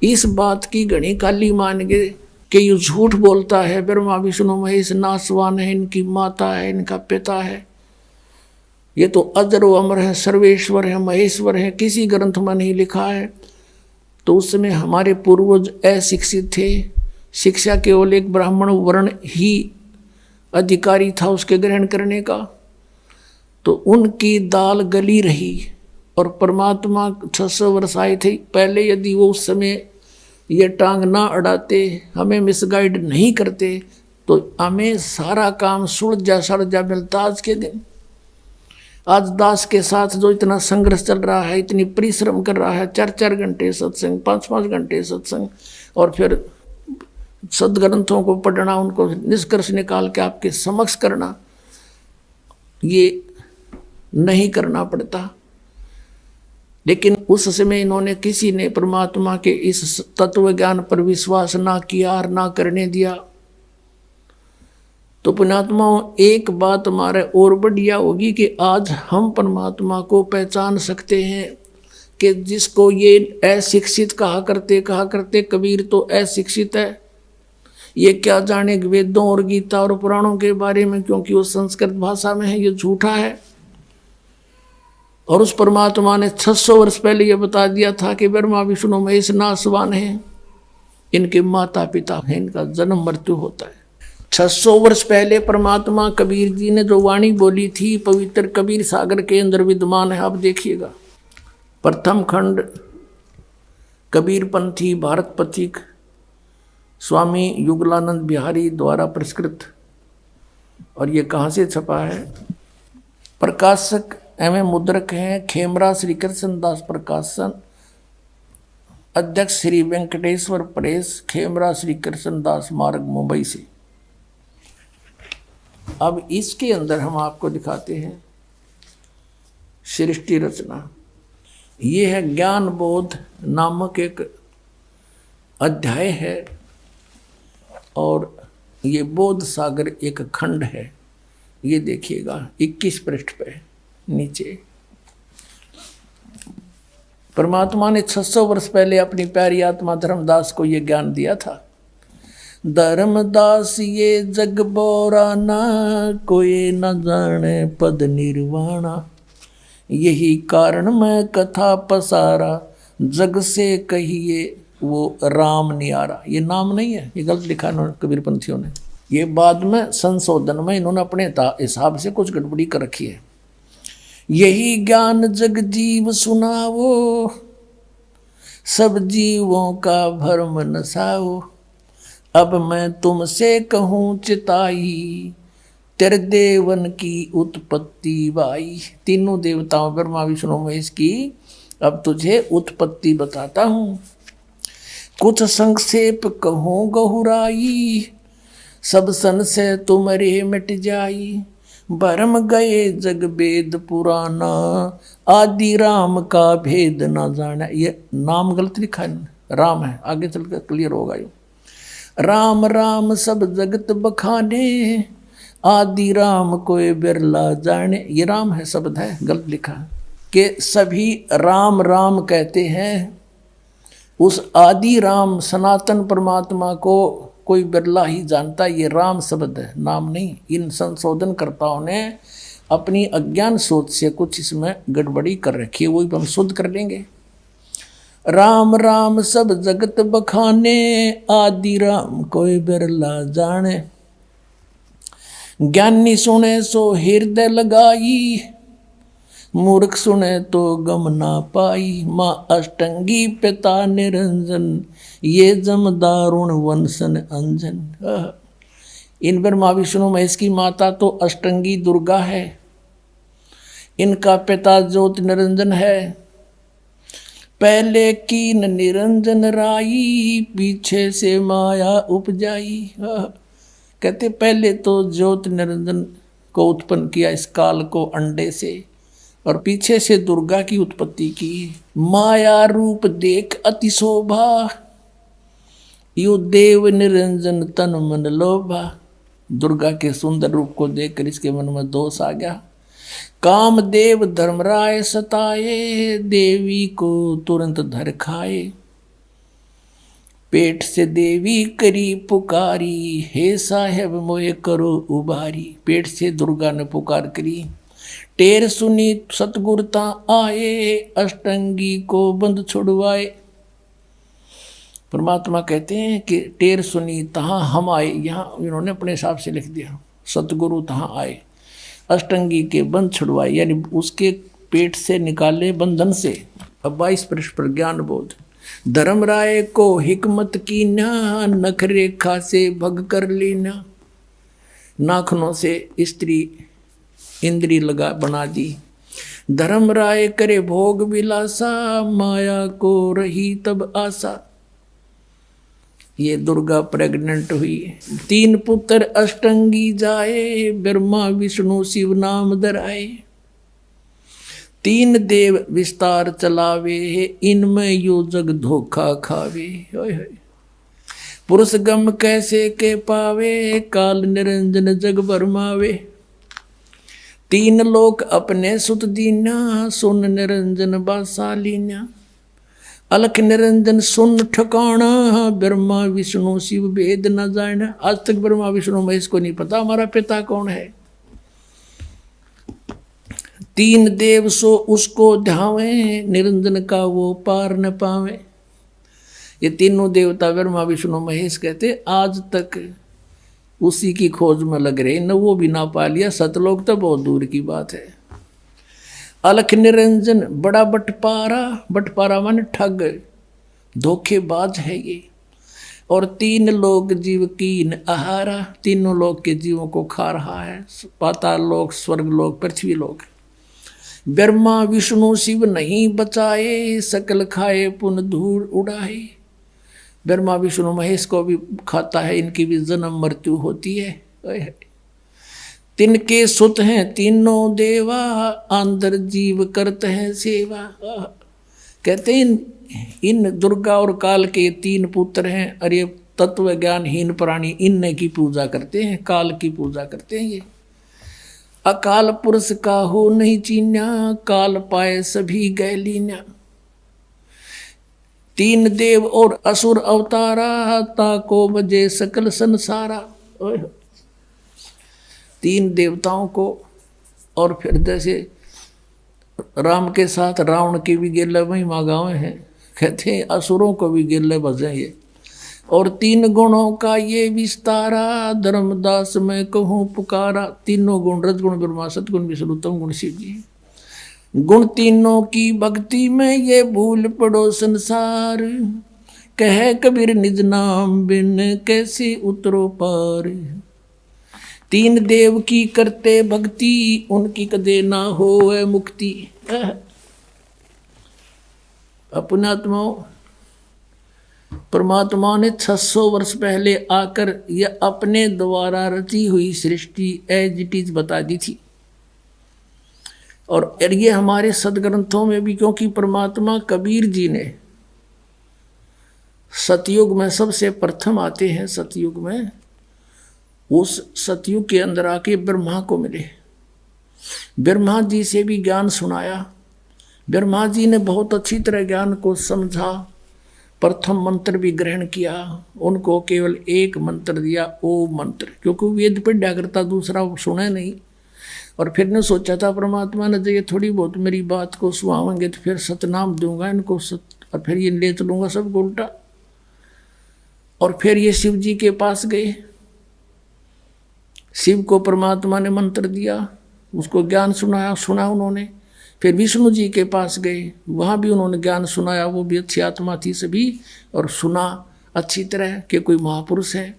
इस बात की घनी काली मान गए कि ये झूठ बोलता है, ब्रह्मा विष्णु महेश नासवान है, इनकी माता है, इनका पिता है, ये तो अजर व अमर है, सर्वेश्वर है, महेश्वर है, किसी ग्रंथ में नहीं लिखा है। तो उस समय हमारे पूर्वज अशिक्षित थे, शिक्षा केवल एक ब्राह्मण वर्ण ही अधिकारी था उसके ग्रहण करने का। तो उनकी दाल गली रही, और परमात्मा 600 वर्ष आए थे पहले। यदि वो उस समय ये टांग ना अड़ाते, हमें मिसगाइड नहीं करते, तो हमें सारा काम सुलझ जा सड़ जा मिलता आज के दिन। आज दास के साथ जो इतना संघर्ष चल रहा है, इतनी परिश्रम कर रहा है, 4-4 घंटे सत्संग, 5-5 घंटे सत्संग, और फिर सदग्रंथों को पढ़ना, उनको निष्कर्ष निकाल के आपके समक्ष करना, ये नहीं करना पड़ता। लेकिन उस समय इन्होंने, किसी ने परमात्मा के इस तत्व ज्ञान पर विश्वास ना किया और ना करने दिया। तो पुण्यात्माओं, एक बात हमारे और बढ़िया होगी कि आज हम परमात्मा को पहचान सकते हैं कि जिसको ये अशिक्षित कहा करते कबीर तो अशिक्षित है, ये क्या जाने वेदों और गीता और पुराणों के बारे में, क्योंकि वो संस्कृत भाषा में है, ये झूठा है। और उस परमात्मा ने 600 वर्ष पहले ये बता दिया था कि ब्रह्मा विष्णु महेश नासवान हैं, इनके माता पिता हैं, इनका जन्म मृत्यु होता है। 600 वर्ष पहले परमात्मा कबीर जी ने जो वाणी बोली थी, पवित्र कबीर सागर के अंदर विद्यमान है। आप देखिएगा, प्रथम खंड कबीर पंथी भारत पथिक स्वामी युगलानंद बिहारी द्वारा पुरस्कृत। और ये कहाँ से छपा है? प्रकाशक एवं मुद्रक हैं खेमरा श्री कृष्ण दास प्रकाशन, अध्यक्ष श्री वेंकटेश्वर प्रेस, खेमरा श्री कृष्ण दास मार्ग, मुंबई से। अब इसके अंदर हम आपको दिखाते हैं सृष्टि रचना। ये है ज्ञान बोध नामक एक अध्याय है और ये बोध सागर एक खंड है। ये देखिएगा 21 पृष्ठ पे नीचे। परमात्मा ने 600 वर्ष पहले अपनी प्यारी आत्मा धर्मदास को ये ज्ञान दिया था। धर्मदास ये जग बोराना, कोई न जाने पद निर्वाणा। यही कारण मैं कथा पसारा, जग से कहिए वो राम नियारा। ये नाम नहीं है, ये गलत लिखा है कबीर पंथियों ने। ये बाद में संशोधन में इन्होंने अपने हिसाब से कुछ गड़बड़ी कर रखी है। यही ज्ञान जग जीव सुनावो, सब जीवों का भरम नसाओ। अब मैं तुमसे कहूँ चिताई, तेरे देवन की उत्पत्ति बाई। तीनों देवताओं ब्रह्मा विष्णु महेश की अब तुझे उत्पत्ति बताता हूँ। कुछ संक्षेप कहूँ गहुराई, सब संशय तुम्हारे मिट जाई। भरम गए जग वेद पुराना, आदि राम का भेद न जाना। ये नाम गलत लिखा है, राम है, आगे चलकर क्लियर होगा। ये राम राम सब जगत बखाने, आदि राम कोई बिरला जाने। ये राम है शब्द है, गलत लिखा है कि सभी राम राम कहते हैं। उस आदि राम सनातन परमात्मा को कोई बिरला ही जानता। ये राम शब्द है, नाम नहीं। इन संशोधनकर्ताओं ने अपनी अज्ञान सोच से कुछ इसमें गड़बड़ी कर रखी है, वही हम शुद्ध कर लेंगे। राम राम सब जगत बखाने, आदि राम कोई बिरला जाने। ज्ञानी सुने सो हृदय लगाई, मूर्ख सुने तो गम ना पाई। माँ अष्टंगी पिता निरंजन, ये जम दारुण वंशन अंजन। इन ब्रह्मा विष्णु महेश की माता तो अष्टंगी दुर्गा है, इनका पिता ज्योति निरंजन है। पहले कीन निरंजन राई, पीछे से माया उपजाई। कहते पहले तो ज्योति निरंजन को उत्पन्न किया इस काल को अंडे से, और पीछे से दुर्गा की उत्पत्ति की। माया रूप देख अति शोभा, यो देव निरंजन तन मन लोभा। दुर्गा के सुंदर रूप को देखकर इसके मन में दोष आ गया। काम देव धर्मराय सताए, देवी को तुरंत धर खाए। पेट से देवी करी पुकारी, हे साहेब मोए करो उबारी। पेट से दुर्गा ने पुकार करी। टेर सुनी सतगुरता आए, अष्टंगी को बंद छुड़वाए। परमात्मा कहते हैं कि टेर सुनी तहाँ हम आए। यहाँ इन्होंने अपने हिसाब से लिख दिया, सतगुरु तहाँ आए, अष्टंगी के बंद छुड़वाए, यानी उसके पेट से निकाले बंधन से। अब 22 पृष्ठ पर ज्ञान बोध। धर्म राय को हिकमत की ना, नख रेखा से भग कर लेना। नाखनों से स्त्री इंद्री लगा बना दी। धर्म राय करे भोग विलासा, माया को रही तब आशा। ये दुर्गा प्रेग्नेंट हुई। 3 पुत्र अष्टंगी जाए, ब्रह्मा विष्णु शिव नाम धराए। 3 देव विस्तार चलावे, इनमें यो जग धोखा खावे। पुरुष गम कैसे के पावे, काल निरंजन जग भरमावे। 3 लोक अपने सुत दीना, सुन निरंजन बासालीना। अलख निरंजन सुन ठिकाना, ब्रह्मा विष्णु शिव भेद न जाना। आज तक ब्रह्मा विष्णु महेश को नहीं पता हमारा पिता कौन है। 3 देव सो उसको ध्यावे, निरंजन का वो पार न पावे। ये तीनों देवता ब्रह्मा विष्णु महेश कहते आज तक उसी की खोज में लग रहे, न वो भी ना पा लिया। सतलोक तो बहुत दूर की बात है। अलख निरंजन बड़ा बटपारा, बटपारा माने ठग, धोखेबाज है ये। और 3 लोक जीव कीन आहारा, तीनों लोक के जीवों को खा रहा है, पाताल लोक, स्वर्ग लोक, पृथ्वी लोक। ब्रह्मा विष्णु शिव नहीं बचाए, सकल खाए पुन धूल उड़ाए। ब्रह्मा विष्णु महेश को भी खाता है, इनकी भी जन्म मृत्यु होती है। तिनके सुत हैं तीनों देवा, अंदर जीव करते हैं सेवा। कहते हैं इन दुर्गा और काल के 3 पुत्र हैं, और ये तत्व ज्ञानहीन प्राणी इनने की पूजा करते हैं, काल की पूजा करते हैं। ये अकाल पुरुष का हो नहीं चीन्या, काल पाए सभी गए लीन्या। 3 देव और असुर अवतारा, ताको बजे सकल संसारा। 3 देवताओं को, और फिर जैसे राम के साथ रावण के भी गेले महिमा गाँव हैं, कहते हैं असुरों को भी गेले बजे ये। और 3 गुणों का ये विस्तारा, धर्मदास मैं कहूँ पुकारा। तीनों गुण, रजगुण ब्रह्मा, सतगुण विष्णु, उत्तम गुण शिव जी। गुण तीनों की भक्ति में ये भूल पड़ो संसार, कहे कबीर निज नाम बिन कैसे उतरो पार। 3 देव की करते भक्ति, उनकी कदे ना होए मुक्ति। अपने आत्माओं, परमात्मा ने 600 वर्ष पहले आकर यह अपने द्वारा रची हुई सृष्टि एज इट इज बता दी थी। और ये हमारे सदग्रंथों में भी, क्योंकि परमात्मा कबीर जी ने सतयुग में सबसे प्रथम आते हैं, सतयुग में, उस सतयुग के अंदर आके ब्रह्मा को मिले, ब्रह्मा जी से भी ज्ञान सुनाया। ब्रह्मा जी ने बहुत अच्छी तरह ज्ञान को समझा, प्रथम मंत्र भी ग्रहण किया, उनको केवल एक मंत्र दिया, ओम मंत्र, क्योंकि वेद पढ़ा करता, दूसरा सुने नहीं। और फिर ने सोचा था परमात्मा ने, ये थोड़ी बहुत मेरी बात को सुहावेंगे तो फिर सतनाम दूंगा इनको, और फिर ये ले चलूंगा सबको उल्टा। और फिर ये शिव जी के पास गए, शिव को परमात्मा ने मंत्र दिया, उसको ज्ञान सुना उन्होंने। फिर विष्णु जी के पास गए, वहाँ भी उन्होंने ज्ञान सुनाया, वो भी अच्छी आत्मा थी सभी, और सुना अच्छी तरह कि कोई महापुरुष है।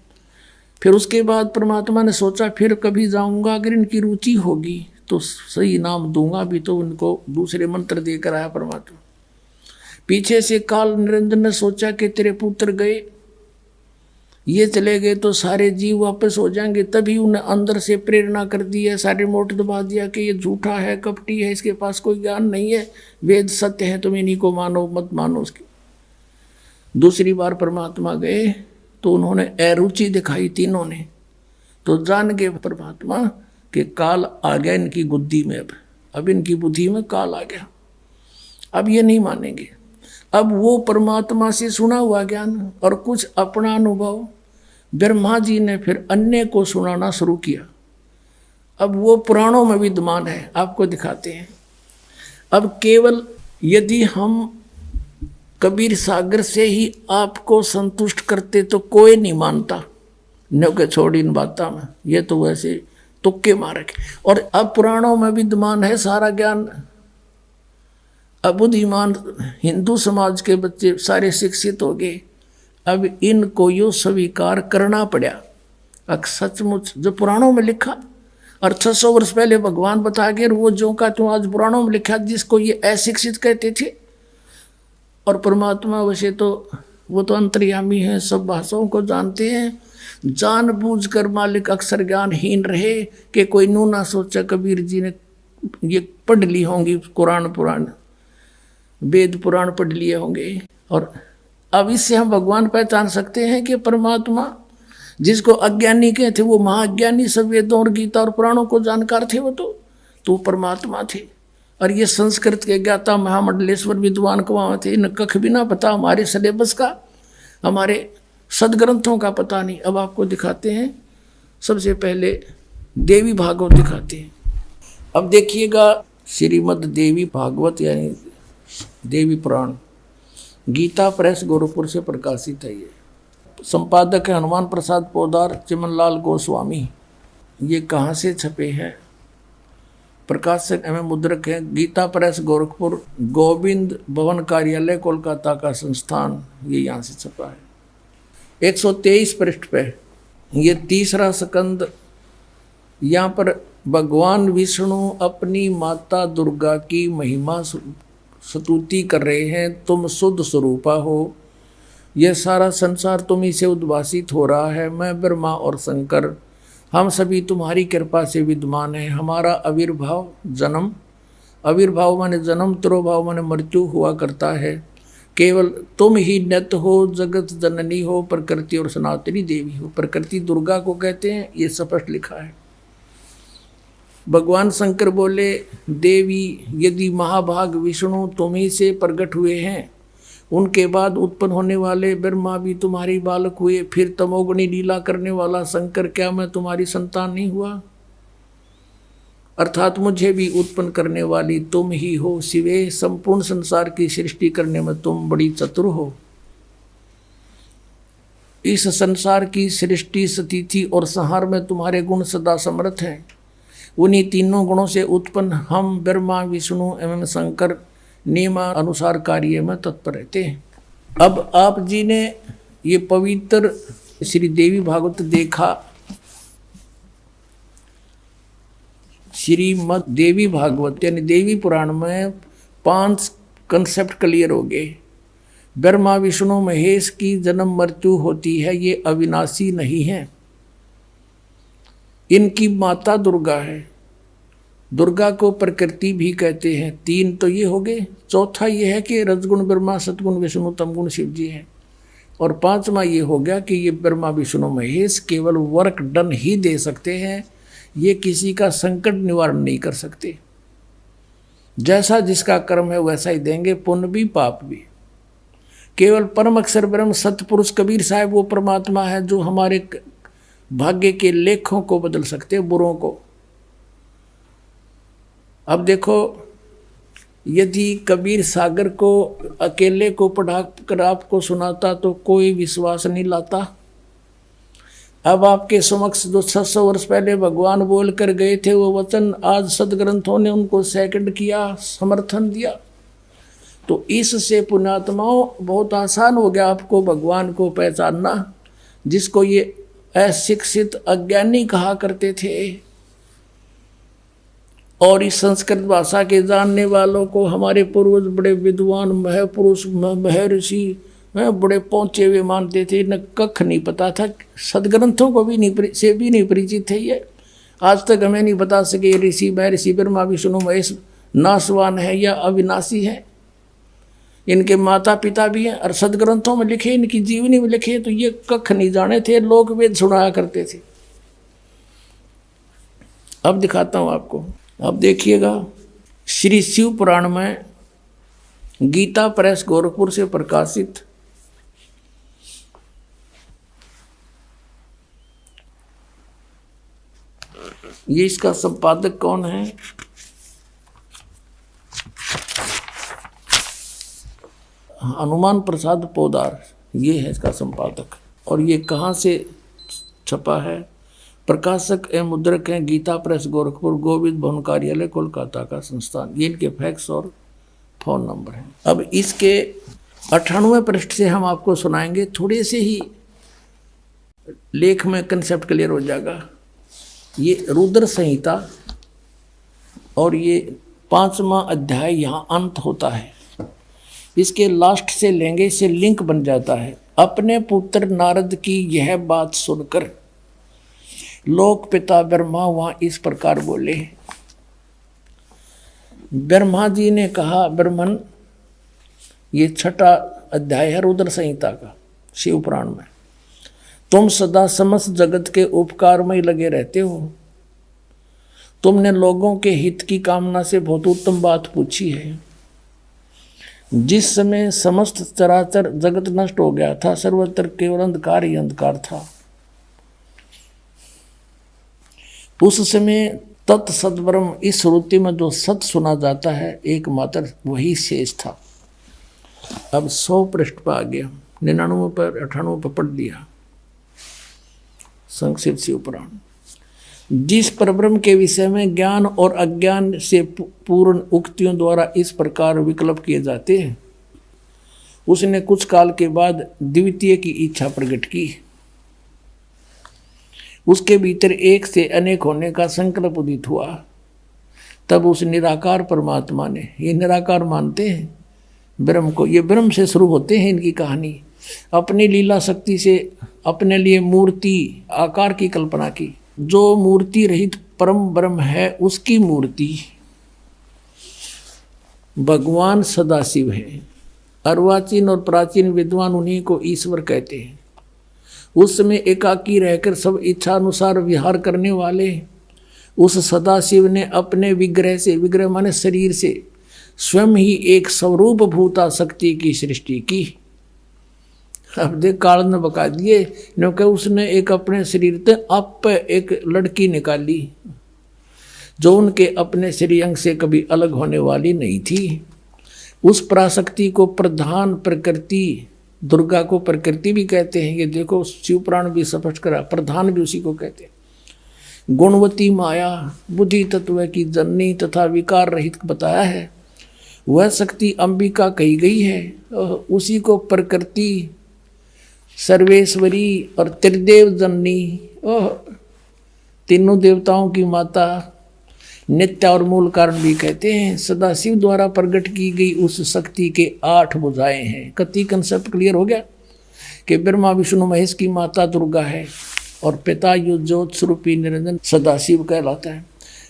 फिर उसके बाद परमात्मा ने सोचा फिर कभी जाऊंगा, अगर इनकी रुचि होगी तो सही नाम दूंगा भी, तो उनको दूसरे मंत्र देकर आया परमात्मा। पीछे से काल निरंजन ने सोचा कि तेरे पुत्र गए, ये चले गए तो सारे जीव वापस हो जाएंगे, तभी उन्हें अंदर से प्रेरणा कर दी है, सारे मोट दबा दिया कि ये झूठा है, कपटी है, इसके पास कोई ज्ञान नहीं है, वेद सत्य है, तुम इन्हीं को मानो मत मानो उसकी। दूसरी बार परमात्मा गए तो उन्होंने अरुचि दिखाई तीनों ने, तो जान गए परमात्मा कि काल आ गया इनकी बुद्धि में, अब इनकी बुद्धि में काल आ गया, अब ये नहीं मानेंगे। अब वो परमात्मा से सुना हुआ ज्ञान और कुछ अपना अनुभव ब्रह्मा जी ने फिर अन्य को सुनाना शुरू किया। अब वो पुराणों में विद्यमान है, आपको दिखाते हैं। अब केवल यदि हम कबीर सागर से ही आपको संतुष्ट करते तो कोई नहीं मानता, न के छोड़ इन बातों में, ये तो वैसे तुक्के मारे। और अब पुराणों में विद्यमान है सारा ज्ञान। अब बुद्धिमान हिंदू समाज के बच्चे सारे शिक्षित हो गए, अब इनको यो स्वीकार करना पड़ा। अब सचमुच जो पुराणों में लिखा, और 600 वर्ष पहले भगवान बता गए, वो जो का तो आज पुराणों में लिखा, जिसको ये अशिक्षित कहते थे। और परमात्मा वैसे तो वो तो अंतर्यामी है, सब भाषाओं को जानते हैं, जानबूझकर मालिक अक्सर ज्ञानहीन रहे कि कोई नू ना सोचा कबीर जी ने ये पढ़ ली होंगी, कुरान पुराण वेद पुराण पढ़ लिए होंगे। और अब इससे हम भगवान पहचान सकते हैं कि परमात्मा जिसको अज्ञानी कहते वो महाज्ञानी, सब वेदों और गीता और पुराणों को जानकार थे, वो तो परमात्मा थे। और ये संस्कृत के ज्ञाता महामंडलेश्वर विद्वान को वहाँ थे, इन कख भी ना पता हमारे सिलेबस का, हमारे सदग्रंथों का पता नहीं। अब आपको दिखाते हैं, सबसे पहले देवी भागवत दिखाते हैं। अब देखिएगा, श्रीमद् देवी भागवत यानी देवी पुराण, गीता प्रेस गोरखपुर से प्रकाशित है। ये संपादक है हनुमान प्रसाद पोदार, चिमनलाल गोस्वामी। ये कहाँ से छपे हैं? प्रकाशक एवं मुद्रक है गीता प्रेस गोरखपुर, गोविंद भवन कार्यालय कोलकाता का संस्थान, ये यहाँ से छपा है। 123 पृष्ठ पे ये तीसरा स्कंद, यहाँ पर भगवान विष्णु अपनी माता दुर्गा की महिमा स्तुति कर रहे हैं। तुम शुद्ध स्वरूपा हो, यह सारा संसार तुम्ही से उद्भासित हो रहा है। मैं ब्रह्मा और शंकर हम सभी तुम्हारी कृपा से विद्यमान हैं। हमारा आविर्भाव जन्म, आविर्भाव माने जन्म, तिरोभाव माने मृत्यु हुआ करता है। केवल तुम ही नित्य हो, जगत जननी हो, प्रकृति और सनातनी देवी हो। प्रकृति दुर्गा को कहते हैं, ये स्पष्ट लिखा है। भगवान शंकर बोले, देवी यदि महाभाग विष्णु तुम ही से प्रकट हुए हैं, उनके बाद उत्पन्न होने वाले ब्रह्मा भी तुम्हारी बालक हुए, फिर तमोगुणी लीला करने वाला शंकर क्या मैं तुम्हारी संतान नहीं हुआ? अर्थात मुझे भी उत्पन्न करने वाली तुम ही हो। शिवे, संपूर्ण संसार की सृष्टि करने में तुम बड़ी चतुर हो। इस संसार की सृष्टि, स्थिति और संहार में तुम्हारे गुण सदा समर्थ हैं। उन्हीं तीनों गुणों से उत्पन्न हम ब्रह्मा, विष्णु एवं शंकर नियमानुसार कार्य में तत्पर रहते हैं। अब आप जी ने ये पवित्र श्री देवी भागवत देखा। श्रीमद् देवी भागवत यानी देवी पुराण में 5 कंसेप्ट क्लियर हो गए। ब्रह्मा, विष्णु, महेश की जन्म मृत्यु होती है, ये अविनाशी नहीं है। इनकी माता दुर्गा है। दुर्गा को प्रकृति भी कहते हैं। 3 तो ये हो गए। चौथा ये है कि रजगुण ब्रह्मा, सतगुण विष्णु, तमगुण शिव जी हैं। और 5वां ये हो गया कि ये ब्रह्मा, विष्णु, महेश केवल वर्क डन ही दे सकते हैं, ये किसी का संकट निवारण नहीं कर सकते। जैसा जिसका कर्म है वैसा ही देंगे, पुण्य भी पाप भी। केवल परम अक्षर ब्रह्म सतपुरुष कबीर साहब वो परमात्मा है जो हमारे भाग्य के लेखों को बदल सकते, बुरों को। अब देखो, यदि कबीर सागर को अकेले को पढ़ा कर आपको सुनाता तो कोई विश्वास नहीं लाता। अब आपके समक्ष जो 600 वर्ष पहले भगवान बोल कर गए थे वो वचन, आज सदग्रंथों ने उनको सेकंड किया, समर्थन दिया। तो इससे पुण्यात्माओं बहुत आसान हो गया आपको भगवान को पहचानना, जिसको ये अशिक्षित अज्ञानी कहा करते थे। और इस संस्कृत भाषा के जानने वालों को हमारे पूर्वज बड़े विद्वान, महपुरुष, महर्षि, बड़े पहुंचे हुए मानते थे। न कख नहीं पता था, सदग्रंथों को भी नहीं परिचित थे ये। आज तक हमें नहीं बता सके ऋषि, महर्षि, ब्रह्मा, विष्णु, महेश नाशवान है या अविनाशी है। इनके माता पिता भी हैं और सदग्रंथों में लिखे, इनकी जीवनी में लिखे, तो ये कख नहीं जाने थे। लोक वेद सुनाया करते थे। अब दिखाता हूं आपको। अब देखिएगा, श्री शिव पुराण में गीता प्रेस गोरखपुर से प्रकाशित ये इसका संपादक कौन है? हनुमान प्रसाद पोदार, ये है इसका संपादक। और ये कहाँ से छपा है? प्रकाशक एवं मुद्रक हैं गीता प्रेस गोरखपुर, गोविंद भवन कार्यालय, कोलकाता का संस्थान। ये इनके फैक्स और फोन नंबर हैं। अब इसके 98वें पृष्ठ से हम आपको सुनाएंगे। थोड़े से ही लेख में कंसेप्ट क्लियर हो जाएगा। ये रुद्र संहिता और ये 5वां अध्याय यहाँ अंत होता है। इसके लास्ट से लेंगे, इससे लिंक बन जाता है। अपने पुत्र नारद की यह बात सुनकर लोक पिता ब्रह्मा वहां इस प्रकार बोले। ब्रह्मा जी ने कहा, ब्रह्मन, ये 6वां अध्याय है रुद्र संहिता का शिव पुराण में, तुम सदा समस्त जगत के उपकार में ही लगे रहते हो। तुमने लोगों के हित की कामना से बहुत उत्तम बात पूछी है। जिस समय समस्त चराचर जगत नष्ट हो गया था, सर्वत्र केवल अंधकार ही अंधकार था, उस समय तत्सद्ब्रह्म, इस श्रुति में जो सत सुना जाता है एकमात्र वही शेष था। अब 100 पृष्ठ पर आ गया। 99 पर 98 पर पढ़ दिया संक्षिप्त शिव पुराण। जिस परब्रह्म के विषय में ज्ञान और अज्ञान से पूर्ण उक्तियों द्वारा इस प्रकार विकल्प किए जाते हैं, उसने कुछ काल के बाद द्वितीय की इच्छा प्रकट की। उसके भीतर एक से अनेक होने का संकल्प उदित हुआ। तब उस निराकार परमात्मा ने, ये निराकार मानते हैं ब्रह्म को, ये ब्रह्म से शुरू होते हैं इनकी कहानी, अपनी लीला शक्ति से अपने लिए मूर्ति आकार की कल्पना की। जो मूर्ति रहित परम ब्रह्म है उसकी मूर्ति भगवान सदाशिव है। अर्वाचीन और प्राचीन विद्वान उन्हीं को ईश्वर कहते हैं। उस समय एकाकी रहकर सब इच्छा अनुसार विहार करने वाले उस सदाशिव ने अपने विग्रह से, विग्रह माने शरीर से, स्वयं ही एक स्वरूप भूता शक्ति की सृष्टि की। अब देख काल ने बका दिए, क्योंकि उसने एक अपने शरीर से आप एक लड़की निकाली जो उनके अपने शरीर अंग से कभी अलग होने वाली नहीं थी। उस पराशक्ति को प्रधान प्रकृति, दुर्गा को प्रकृति भी कहते हैं। ये देखो शिव पुराण भी स्पष्ट करा, प्रधान भी उसी को कहते हैं। गुणवती माया बुद्धि तत्व की जननी तथा विकार रहित बताया है। वह शक्ति अंबिका कही गई है। उसी को प्रकृति, सर्वेश्वरी और त्रिदेव जननी, तीनों देवताओं की माता, नित्य और मूल कारण भी कहते हैं। सदाशिव द्वारा प्रकट की गई उस शक्ति के 8 भुजाएं हैं। कति कंसेप्ट क्लियर हो गया कि ब्रह्मा विष्णु महेश की माता दुर्गा है और पिता युद्ध ज्योत स्वरूपी निरंजन सदाशिव कहलाता है।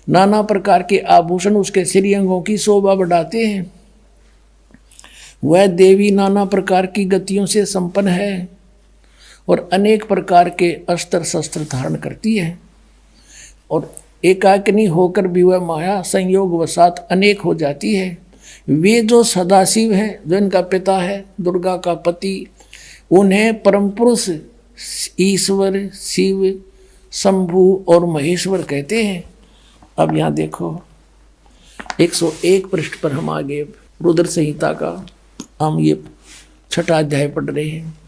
नाना प्रकार के आभूषण उसके श्री अंगों की शोभा बढ़ाते हैं। वह देवी नाना प्रकार की गतियों से संपन्न है और अनेक प्रकार के अस्त्र शस्त्र धारण करती है और एकाकिनी होकर भी वह माया संयोग वसात अनेक हो जाती है। वे जो सदाशिव हैं, जो इनका पिता है, दुर्गा का पति, उन्हें परम पुरुष ईश्वर, शिव, शंभु और महेश्वर कहते हैं। अब यहाँ देखो 101 पृष्ठ पर हम आगे रुद्र संहिता का हम ये 6वां अध्याय पढ़ रहे हैं।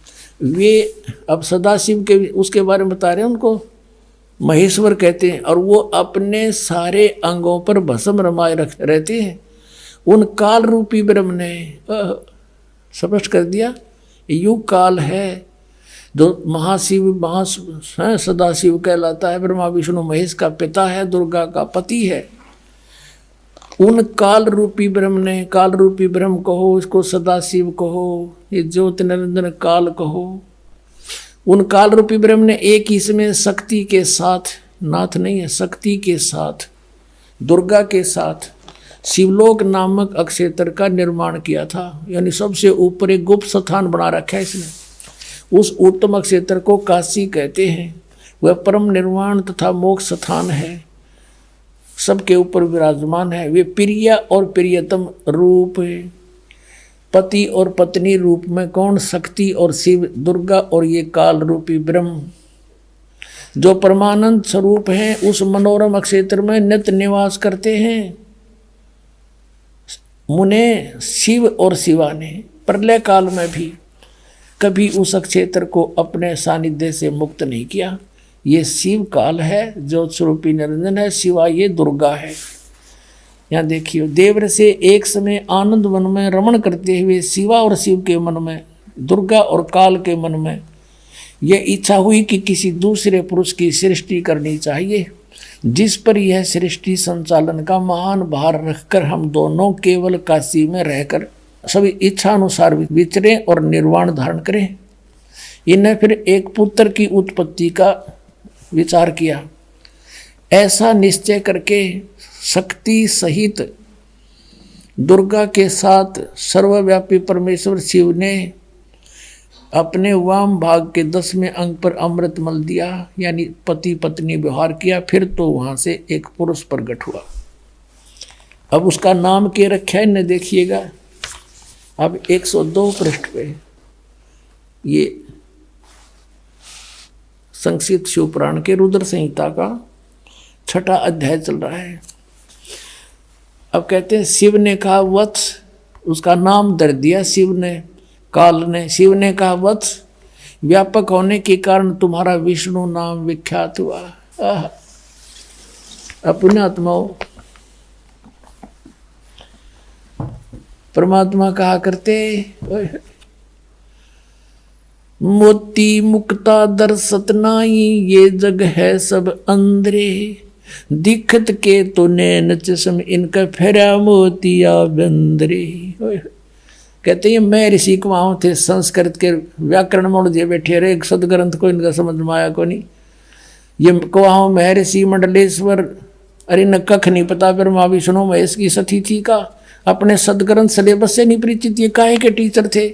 वे अब सदाशिव के उसके बारे में बता रहे हैं, उनको महेश्वर कहते हैं और वो अपने सारे अंगों पर भस्म रमाए रहते हैं। उन काल रूपी ब्रह्म ने स्पष्ट कर दिया, युग काल है जो महाशिव सदाशिव कहलाता है, ब्रह्मा विष्णु महेश का पिता है, दुर्गा का पति है। उन काल रूपी ब्रह्म ने, काल रूपी ब्रह्म कहो, इसको सदाशिव कहो, ये ज्योति निरंजन काल कहो, उन काल रूपी ब्रह्म ने एक ही समय शक्ति के साथ, नाथ नहीं है, शक्ति के साथ, दुर्गा के साथ शिवलोक नामक अक्षेत्र का निर्माण किया था। यानी सबसे ऊपर एक गुप्त स्थान बना रखा है इसने। उस उत्तम अक्षेत्र को काशी कहते हैं। वह परम निर्वाण तथा मोक्ष स्थान है, सबके ऊपर विराजमान है। वे प्रिय और प्रियतम रूप है, पति और पत्नी रूप में कौन? शक्ति और शिव, दुर्गा और ये काल रूपी ब्रह्म जो परमानंद स्वरूप हैं, उस मनोरम अक्षेत्र में नित्य निवास करते हैं। मुने शिव और शिवा ने प्रलय काल में भी कभी उस क्षेत्र को अपने सानिध्य से मुक्त नहीं किया। ये शिव काल है, ज्योत स्वरूपी निरंजन है, शिवा ये दुर्गा है। यहाँ देखिए, देवर से एक समय आनंद वन में रमण करते हुए शिवा और शिव के मन में, दुर्गा और काल के मन में यह इच्छा हुई कि किसी दूसरे पुरुष की सृष्टि करनी चाहिए, जिस पर यह सृष्टि संचालन का महान भार रखकर हम दोनों केवल काशी में रहकर सभी इच्छा अनुसार विचरें और निर्वाण धारण करें। इन्हें फिर एक पुत्र की उत्पत्ति का विचार किया। ऐसा निश्चय करके शक्ति सहित दुर्गा के साथ सर्वव्यापी परमेश्वर शिव ने अपने वाम भाग के 10वें अंग पर अमृत मल दिया, यानी पति पत्नी व्यवहार किया। फिर तो वहां से एक पुरुष प्रकट हुआ। अब उसका नाम क्या रखा है न देखिएगा। अब 102 पृष्ठ पे ये संक्षिप्त शिवपुराण के रुद्र संहिता का 6वां अध्याय चल रहा है। अब कहते हैं शिव ने कहा वत्स, उसका नाम धर दिया शिव ने, काल ने। शिव ने कहा वत्स, व्यापक होने के कारण तुम्हारा विष्णु नाम विख्यात हुआ। अपने आत्माओं, परमात्मा कहा करते मोती मुक्ता दर्शत नाई, ये जग है सब अंदरे, दिखत के तो नैन चश्म, इनका फेरा मोतिया बंदरे। कहते हैं मैं ऋषि कुमाऊं थे, संस्कृत के व्याकरण मोड़ दिए बैठे रहे, सदग्रंथ को इनका समझ में आया को नहीं। ये कुआं महर्षि मंडलेश्वर, अरे न कख नहीं पता, फिर माँ विष्णु महेश की सती थी का, अपने सदग्रंथ सिलेबस से नहीं परिचित, ये काहे के टीचर थे।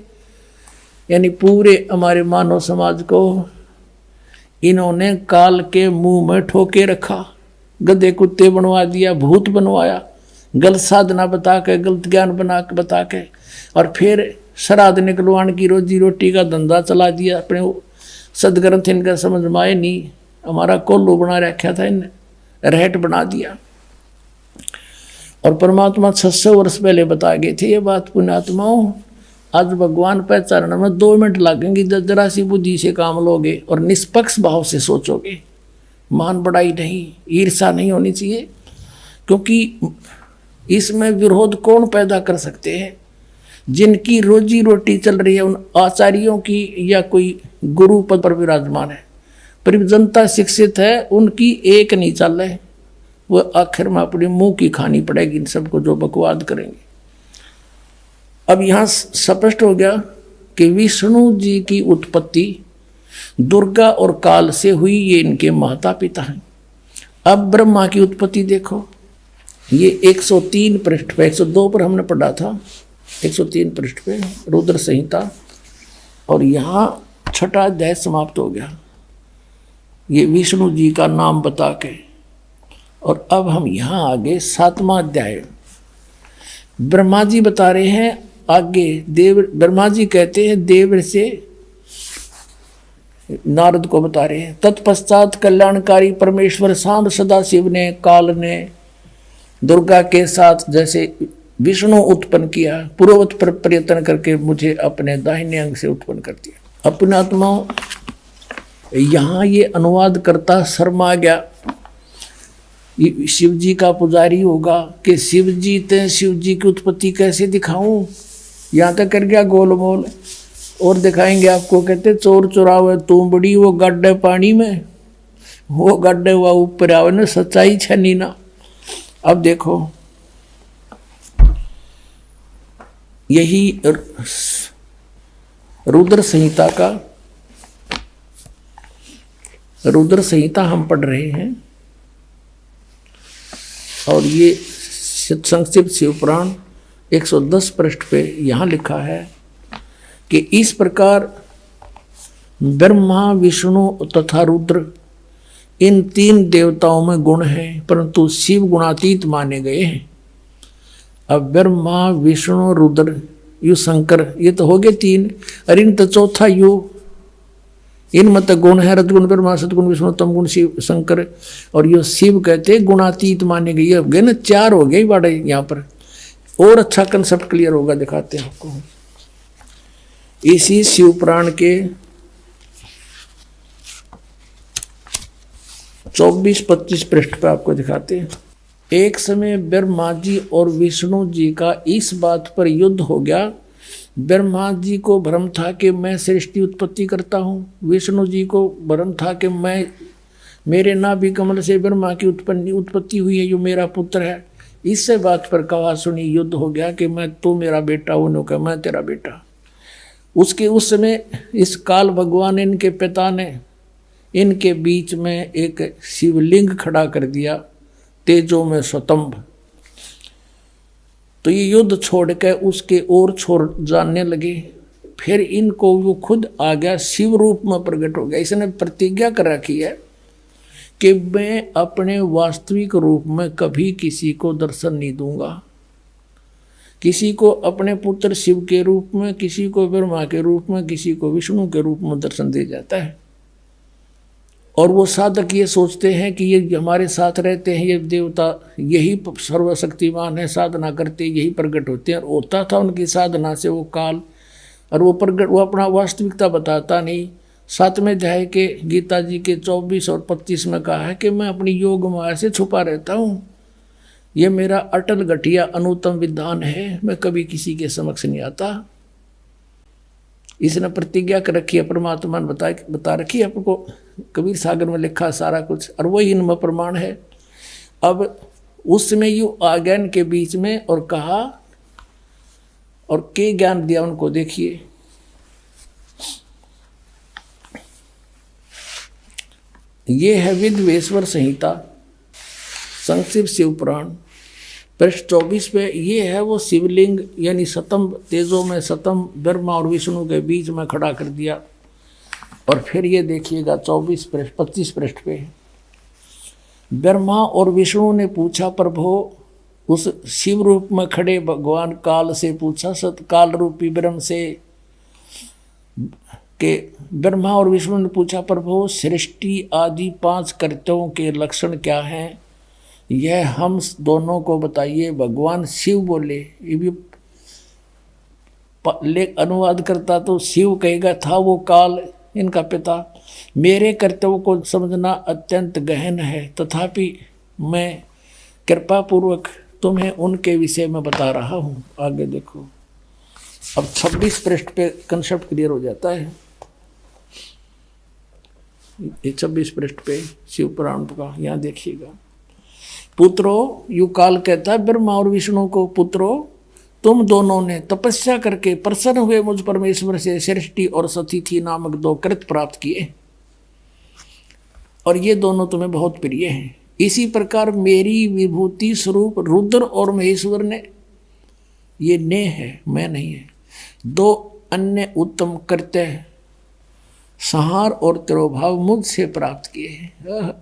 यानी पूरे हमारे मानव समाज को इन्होंने काल के मुंह में ठोके रखा, गधे कुत्ते बनवा दिया, भूत बनवाया, गलत साधना बता के, गलत ज्ञान बना के बता के, और फिर श्राद्ध निकलवाने की रोजी रोटी का धंधा चला दिया। अपने सदग्रंथ इनका समझ में आए नहीं, हमारा कोल्लू बना रखा था, इन रहट बना दिया। और परमात्मा 600 वर्ष पहले बता गए थे ये बात, पुण्यात्माओं आज भगवान पहचानने में 2 मिनट लगेंगे, जरा सी बुद्धि से काम लोगे और निष्पक्ष भाव से सोचोगे। मान बढ़ाई नहीं, ईर्षा नहीं होनी चाहिए, क्योंकि इसमें विरोध कौन पैदा कर सकते हैं। जिनकी रोजी रोटी चल रही है उन आचार्यों की, या कोई गुरु पद पर विराजमान है, पर जनता शिक्षित है, उनकी एक नहीं चल रहे, वो आखिर में अपने मुंह की खानी पड़ेगी इन सबको जो बकवाद करेंगे। अब यहाँ स्पष्ट हो गया कि विष्णु जी की उत्पत्ति दुर्गा और काल से हुई, ये इनके माता पिता हैं। अब ब्रह्मा की उत्पत्ति देखो, ये 103 पृष्ठ पे, 102 पर हमने पढ़ा था, 103 पृष्ठ पे रुद्र संहिता, और यहाँ 6वां अध्याय समाप्त हो गया ये विष्णु जी का नाम बता के। और अब हम यहाँ आगे 7वां अध्याय, ब्रह्मा जी बता रहे हैं आगे। देव ब्रह्मा जी कहते हैं देव से नारद को बता रहे हैं, तत्पश्चात कल्याणकारी परमेश्वर सांब सदाशिव ने, काल ने दुर्गा के साथ जैसे विष्णु उत्पन्न किया, पूर्ववत पर प्रयत्न करके मुझे अपने दाहिने अंग से उत्पन्न कर दिया। अपने आत्माओं यहाँ ये अनुवाद करता शर्मा गया, शिव जी का पुजारी होगा कि शिव जी थे, शिव जी की उत्पत्ति कैसे दिखाऊं, यहाँ तक कर गया गोलमोल। और दिखाएंगे आपको, कहते चोर चुरावे तुमबड़ी, वो गड्ढे पानी में, वो गड्ढे हुआ ऊपर आवे ना, सच्चाई छनी ना। अब देखो यही रुद्र संहिता का, रुद्र संहिता हम पढ़ रहे हैं, और ये संक्षिप्त शिवपुराण 110 पृष्ठ पे यहाँ लिखा है कि इस प्रकार ब्रह्मा विष्णु तथा रुद्र इन 3 देवताओं में गुण हैं, परंतु शिव गुणातीत माने गए हैं। अब ब्रह्मा विष्णु रुद्र यु शंकर, ये तो हो गए 3, और इन तो चौथा यु, इनमें तो गुण है रजगुण ब्रह्मा, सतगुण विष्णु, तमगुण शिव शंकर, और यो शिव कहते गुणातीत माने गए। अब गए ना 4 हो गए बड़े यहाँ पर, और अच्छा कंसेप्ट क्लियर होगा, दिखाते हैं आपको। इसी शिव पुराण के 24-25 पृष्ठ पर आपको दिखाते हैं। एक समय ब्रह्मा जी और विष्णु जी का इस बात पर युद्ध हो गया। ब्रह्मा जी को भ्रम था कि मैं सृष्टि उत्पत्ति करता हूँ, विष्णु जी को भ्रम था कि मैं, मेरे नाभि कमल से ब्रह्मा की उत्पत्ति हुई है, जो मेरा पुत्र है। इससे बात पर कहा सुनी युद्ध हो गया कि मैं तू मेरा बेटा, उन्होंने कहा मैं तेरा बेटा। उसके उस समय इस काल भगवान इनके पिता ने इनके बीच में एक शिवलिंग खड़ा कर दिया, तेजों में स्वतंभ। तो ये युद्ध छोड़ के उसके ओर छोड़ जानने लगे। फिर इनको वो खुद आ गया, शिव रूप में प्रकट हो गया। इसने प्रतिज्ञा कर रखी है कि मैं अपने वास्तविक रूप में कभी किसी को दर्शन नहीं दूंगा। किसी को अपने पुत्र शिव के रूप में, किसी को ब्रह्मा के रूप में, किसी को विष्णु के रूप में दर्शन दे जाता है। और वो साधक ये सोचते हैं कि ये हमारे साथ रहते हैं, ये देवता यही सर्वशक्तिमान है, साधना करते यही प्रकट होते हैं। और होता था उनकी साधना से वो काल, और वो प्रकट, वो अपना वास्तविकता बताता नहीं। 7वें अध्याय के गीता जी के 24 और 25 में कहा है कि मैं अपनी योग माया से छुपा रहता हूँ, ये मेरा अटल घटिया अनुत्तम विधान है, मैं कभी किसी के समक्ष नहीं आता। इसने प्रतिज्ञा कर रखी है, परमात्मा ने बता रखी है आपको, कबीर सागर में लिखा सारा कुछ, और वही इनमें प्रमाण है। अब उसमें यू आ गया इनके बीच में और कहा, और के ज्ञान दिया उनको, देखिए ये है विद्वेश्वर संहिता, संक्षिप्त शिव पुराण, पृष्ठ 24 पे। ये है वो शिवलिंग, यानी सतम तेजों में सतम ब्रह्मा और विष्णु के बीच में खड़ा कर दिया। और फिर ये देखिएगा 25 पृष्ठ पे, ब्रह्मा और विष्णु ने पूछा, प्रभु, उस शिव रूप में खड़े भगवान काल से पूछा, सतकाल रूपी ब्रह्म से के ब्रह्मा और विष्णु ने पूछा, प्रभु, सृष्टि आदि 5 कर्तव्यों के लक्षण क्या हैं, यह हम दोनों को बताइए। भगवान शिव बोले, ये भी अनुवाद करता तो शिव कहेगा था वो काल इनका पिता, मेरे कर्तव्य को समझना अत्यंत गहन है, तथापि मैं कृपा पूर्वक तुम्हें उनके विषय में बता रहा हूँ। आगे देखो, अब 26 पृष्ठ पे कंसेप्ट क्लियर हो जाता है। ये 26 पृष्ठ पे शिव पुराण का, यहाँ देखिएगा, पुत्रो, यू काल कहता है ब्रह्मा और विष्णु को, पुत्रो, तुम दोनों ने तपस्या करके प्रसन्न हुए मुझ परमेश्वर से सृष्टि और सतिथि नामक 2 कृत प्राप्त किए, और ये दोनों तुम्हें बहुत प्रिय हैं। इसी प्रकार मेरी विभूति स्वरूप रुद्र और महेश्वर ने, ये ने है, मैं नहीं है, 2 अन्य उत्तम कृत्य संहार और तिरोभाव मुझसे प्राप्त किए हैं।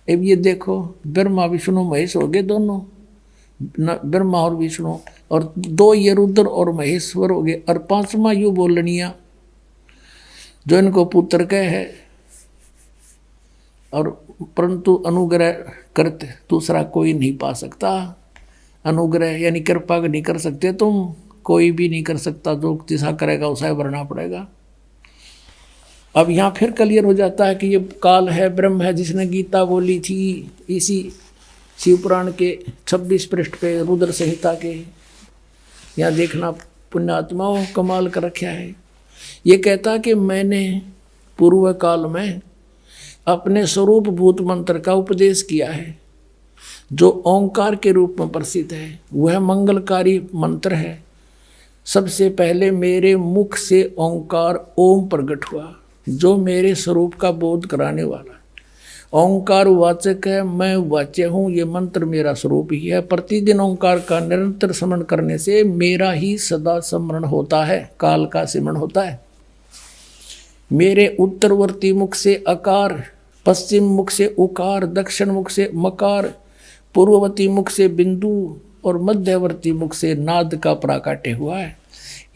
अब ये देखो, ब्रह्मा विष्णु महेश हो गए दोनों, ब्रह्मा और विष्णु, और 2 ये रुद्र और महेश्वर हो गए, और 5वां यू बोलनिया जो इनको पुत्र कह है, और परंतु अनुग्रह करते दूसरा कोई नहीं पा सकता। अनुग्रह यानी कृपा नहीं कर सकते तुम, कोई भी नहीं कर सकता, जो जैसा करेगा उसे भरना पड़ेगा। अब यहाँ फिर क्लियर हो जाता है कि ये काल है, ब्रह्म है, जिसने गीता बोली थी। इसी शिवपुराण के 26 पृष्ठ पे रुद्र संहिता के, यहाँ देखना पुण्यात्माओं कमाल कर रखा है। ये कहता कि मैंने पूर्व काल में अपने स्वरूप भूत मंत्र का उपदेश किया है, जो ओंकार के रूप में प्रसिद्ध है। वह मंगलकारी मंत्र है। सबसे पहले मेरे मुख से ओंकार ओम प्रकट हुआ, जो मेरे स्वरूप का बोध कराने वाला है। ओंकार वाचक है, मैं वाच्य हूँ, ये मंत्र मेरा स्वरूप ही है। प्रतिदिन ओंकार का निरंतर स्मरण करने से मेरा ही सदा स्मरण होता है, काल का सिमरण होता है। मेरे उत्तरवर्ती मुख से अकार, पश्चिम मुख से उकार, दक्षिण मुख से मकार, पूर्ववर्ती मुख से बिंदु और मध्यवर्ती मुख से नाद का प्राकट्य हुआ है।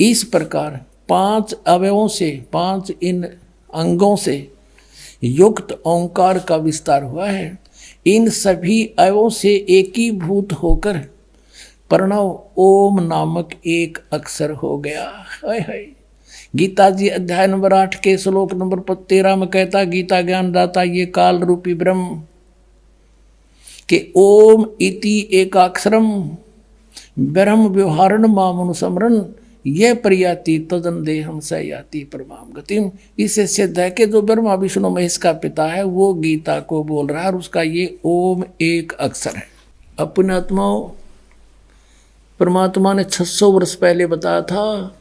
इस प्रकार 5 अवयवों से, 5 इन अंगों से युक्त ओंकार का विस्तार हुआ है। इन सभी अवयवों से एकीभूत होकर प्रणव ओम नामक एक अक्षर हो गया। हाय हाय। गीता जी अध्याय नंबर 8 के श्लोक नंबर 13 में कहता, गीता ज्ञान दाता ये काल रूपी ब्रह्म के ओम इति एकाक्षरम ब्रह्म व्यवहारण मामनुसमरण यह प्रयाति तदन देहम स याति परमाम गतिम। इससे सिद्ध है कि जो ब्रह्मा विष्णु महेश का पिता है वो गीता को बोल रहा है, और उसका ये ओम एक अक्षर है। अपने आत्माओं, परमात्मा ने 600 वर्ष पहले बताया था,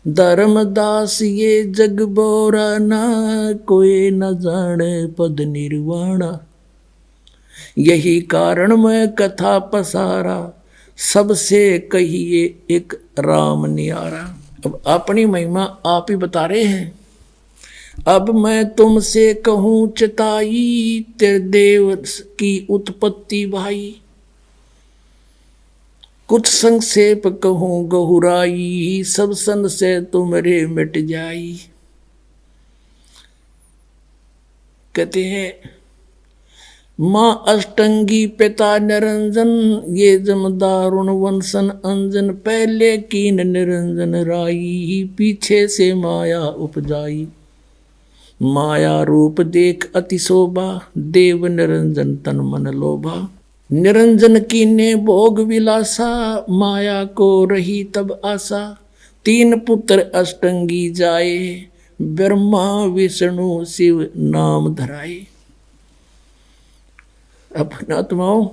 धर्मदास ये जग बोरा ना, कोई न जाने पद निर्वाणा, यही कारण मैं कथा पसारा, सबसे कहिए एक राम न्यारा। अब अपनी महिमा आप ही बता रहे हैं। अब मैं तुमसे कहूँ चिताई, तेरे देव की उत्पत्ति भाई, कुछ संक्षेप कहूँ गहुराई, सब सन से तुम्हारे मिट जाई। कहते हैं माँ अष्टंगी पिता निरंजन, ये जमदारुण वंशन अंजन, पहले कीन निरंजन राई, पीछे से माया उपजाई। माया रूप देख अति शोभा, देव निरंजन तन मन लोभा। निरंजन कीने भोग विलासा, माया को रही तब आशा, तीन पुत्र अष्टंगी जाए, ब्रह्मा विष्णु शिव नाम धराए। अपना आत्माओं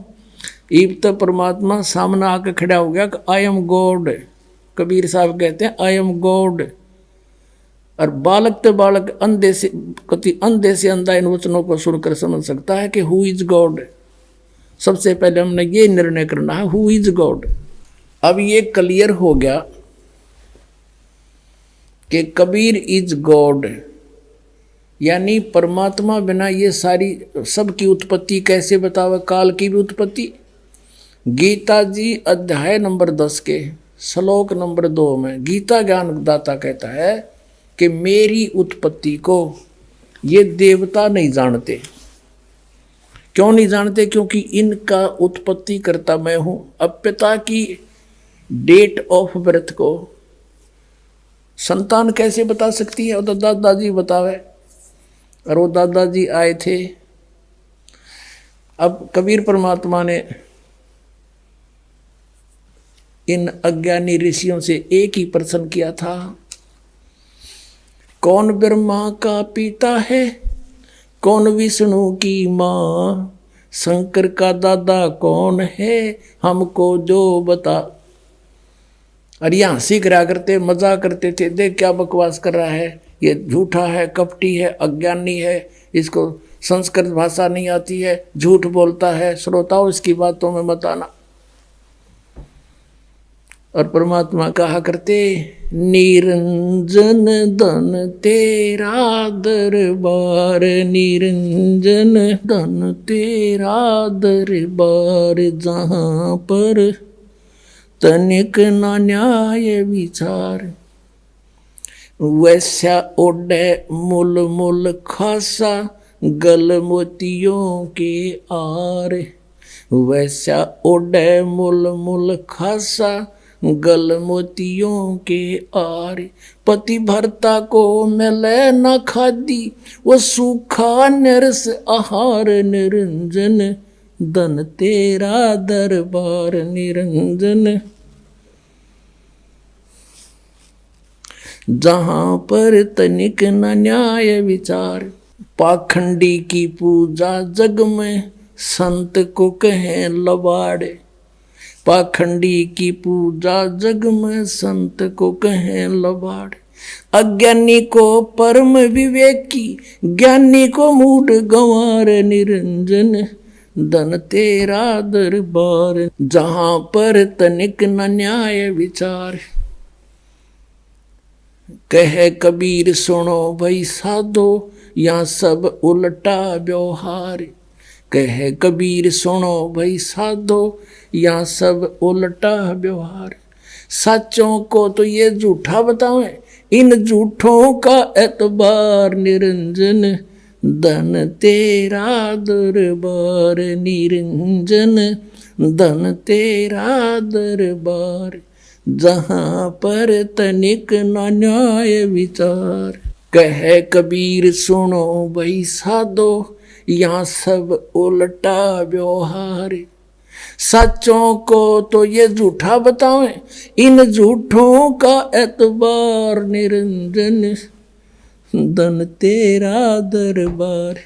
इब तो परमात्मा सामने आके खड़ा हो गया कि आई एम गॉड। कबीर साहब कहते हैं आई एम गॉड। और बालक तो बालक अंधे से अंधे से अंधा इन वचनों को सुनकर समझ सकता है कि हु इज गॉड। सबसे पहले हमने ये निर्णय करना है हु इज गॉड। अब ये क्लियर हो गया कि कबीर इज गॉड, यानी परमात्मा बिना ये सारी सबकी उत्पत्ति कैसे बतावे, काल की भी उत्पत्ति। गीता जी अध्याय नंबर 10 के श्लोक नंबर 2 में गीता ज्ञान दाता कहता है कि मेरी उत्पत्ति को ये देवता नहीं जानते। क्यों नहीं जानते? क्योंकि इनका उत्पत्ति करता मैं हूं। अब पिता की डेट ऑफ बर्थ को संतान कैसे बता सकती है? वो तो दादाजी बतावे, और वो दादाजी आए थे। अब कबीर परमात्मा ने इन अज्ञानी ऋषियों से एक ही प्रश्न किया था, कौन ब्रह्मा का पिता है, कौन विष्णु की माँ, शंकर का दादा कौन है, हमको जो बता। और ये हंसी करा करते, मजाक करते थे, देख क्या बकवास कर रहा है, ये झूठा है, कपटी है, अज्ञानी है, इसको संस्कृत भाषा नहीं आती है, झूठ बोलता है, श्रोताओं इसकी बातों में मत आना। और परमात्मा कहा करते, निरंजन धन तेरा दरबार, निरंजन धन तेरा दरबार, जहाँ पर तनिक न न्याय विचार, वैसा ओढ़े मुल मुल खासा, गल मोतियों के आर, वैसा ओढ़े मुल मुल खासा, गल मोतियों के आर, पति भरता को मिले न खादी, वो सूखा नरस आहार, निरंजन धन तेरा दरबार, निरंजन जहाँ पर तनिक न न्याय विचार, पाखंडी की पूजा जग में संत को कहें लबाड़े, पाखंडी की पूजा जग में संत को कहें लबाड़े, अज्ञानी को परम विवेकी, ज्ञानी को मूढ़ गंवार, निरंजन धन तेरा दरबार, जहाँ पर तनिक न न्याय विचार। कहे कबीर सुनो भाई साधो, यहाँ सब उल्टा व्यवहार, कहे कबीर सुनो भाई साधो, यहाँ सब उल्टा व्यवहार, सच्चों को तो ये झूठा बतावें, इन झूठों का एतबार, निरंजन धन तेरा दरबार, निरंजन धन तेरा दरबार, जहाँ पर तनिक न न्याय विचार। कहे कबीर सुनो भाई साधो, यहाँ सब उल्टा व्यवहार, सच्चों को तो ये झूठा बतावें, इन झूठों का एतबार, निरंजन धन तेरा दरबार।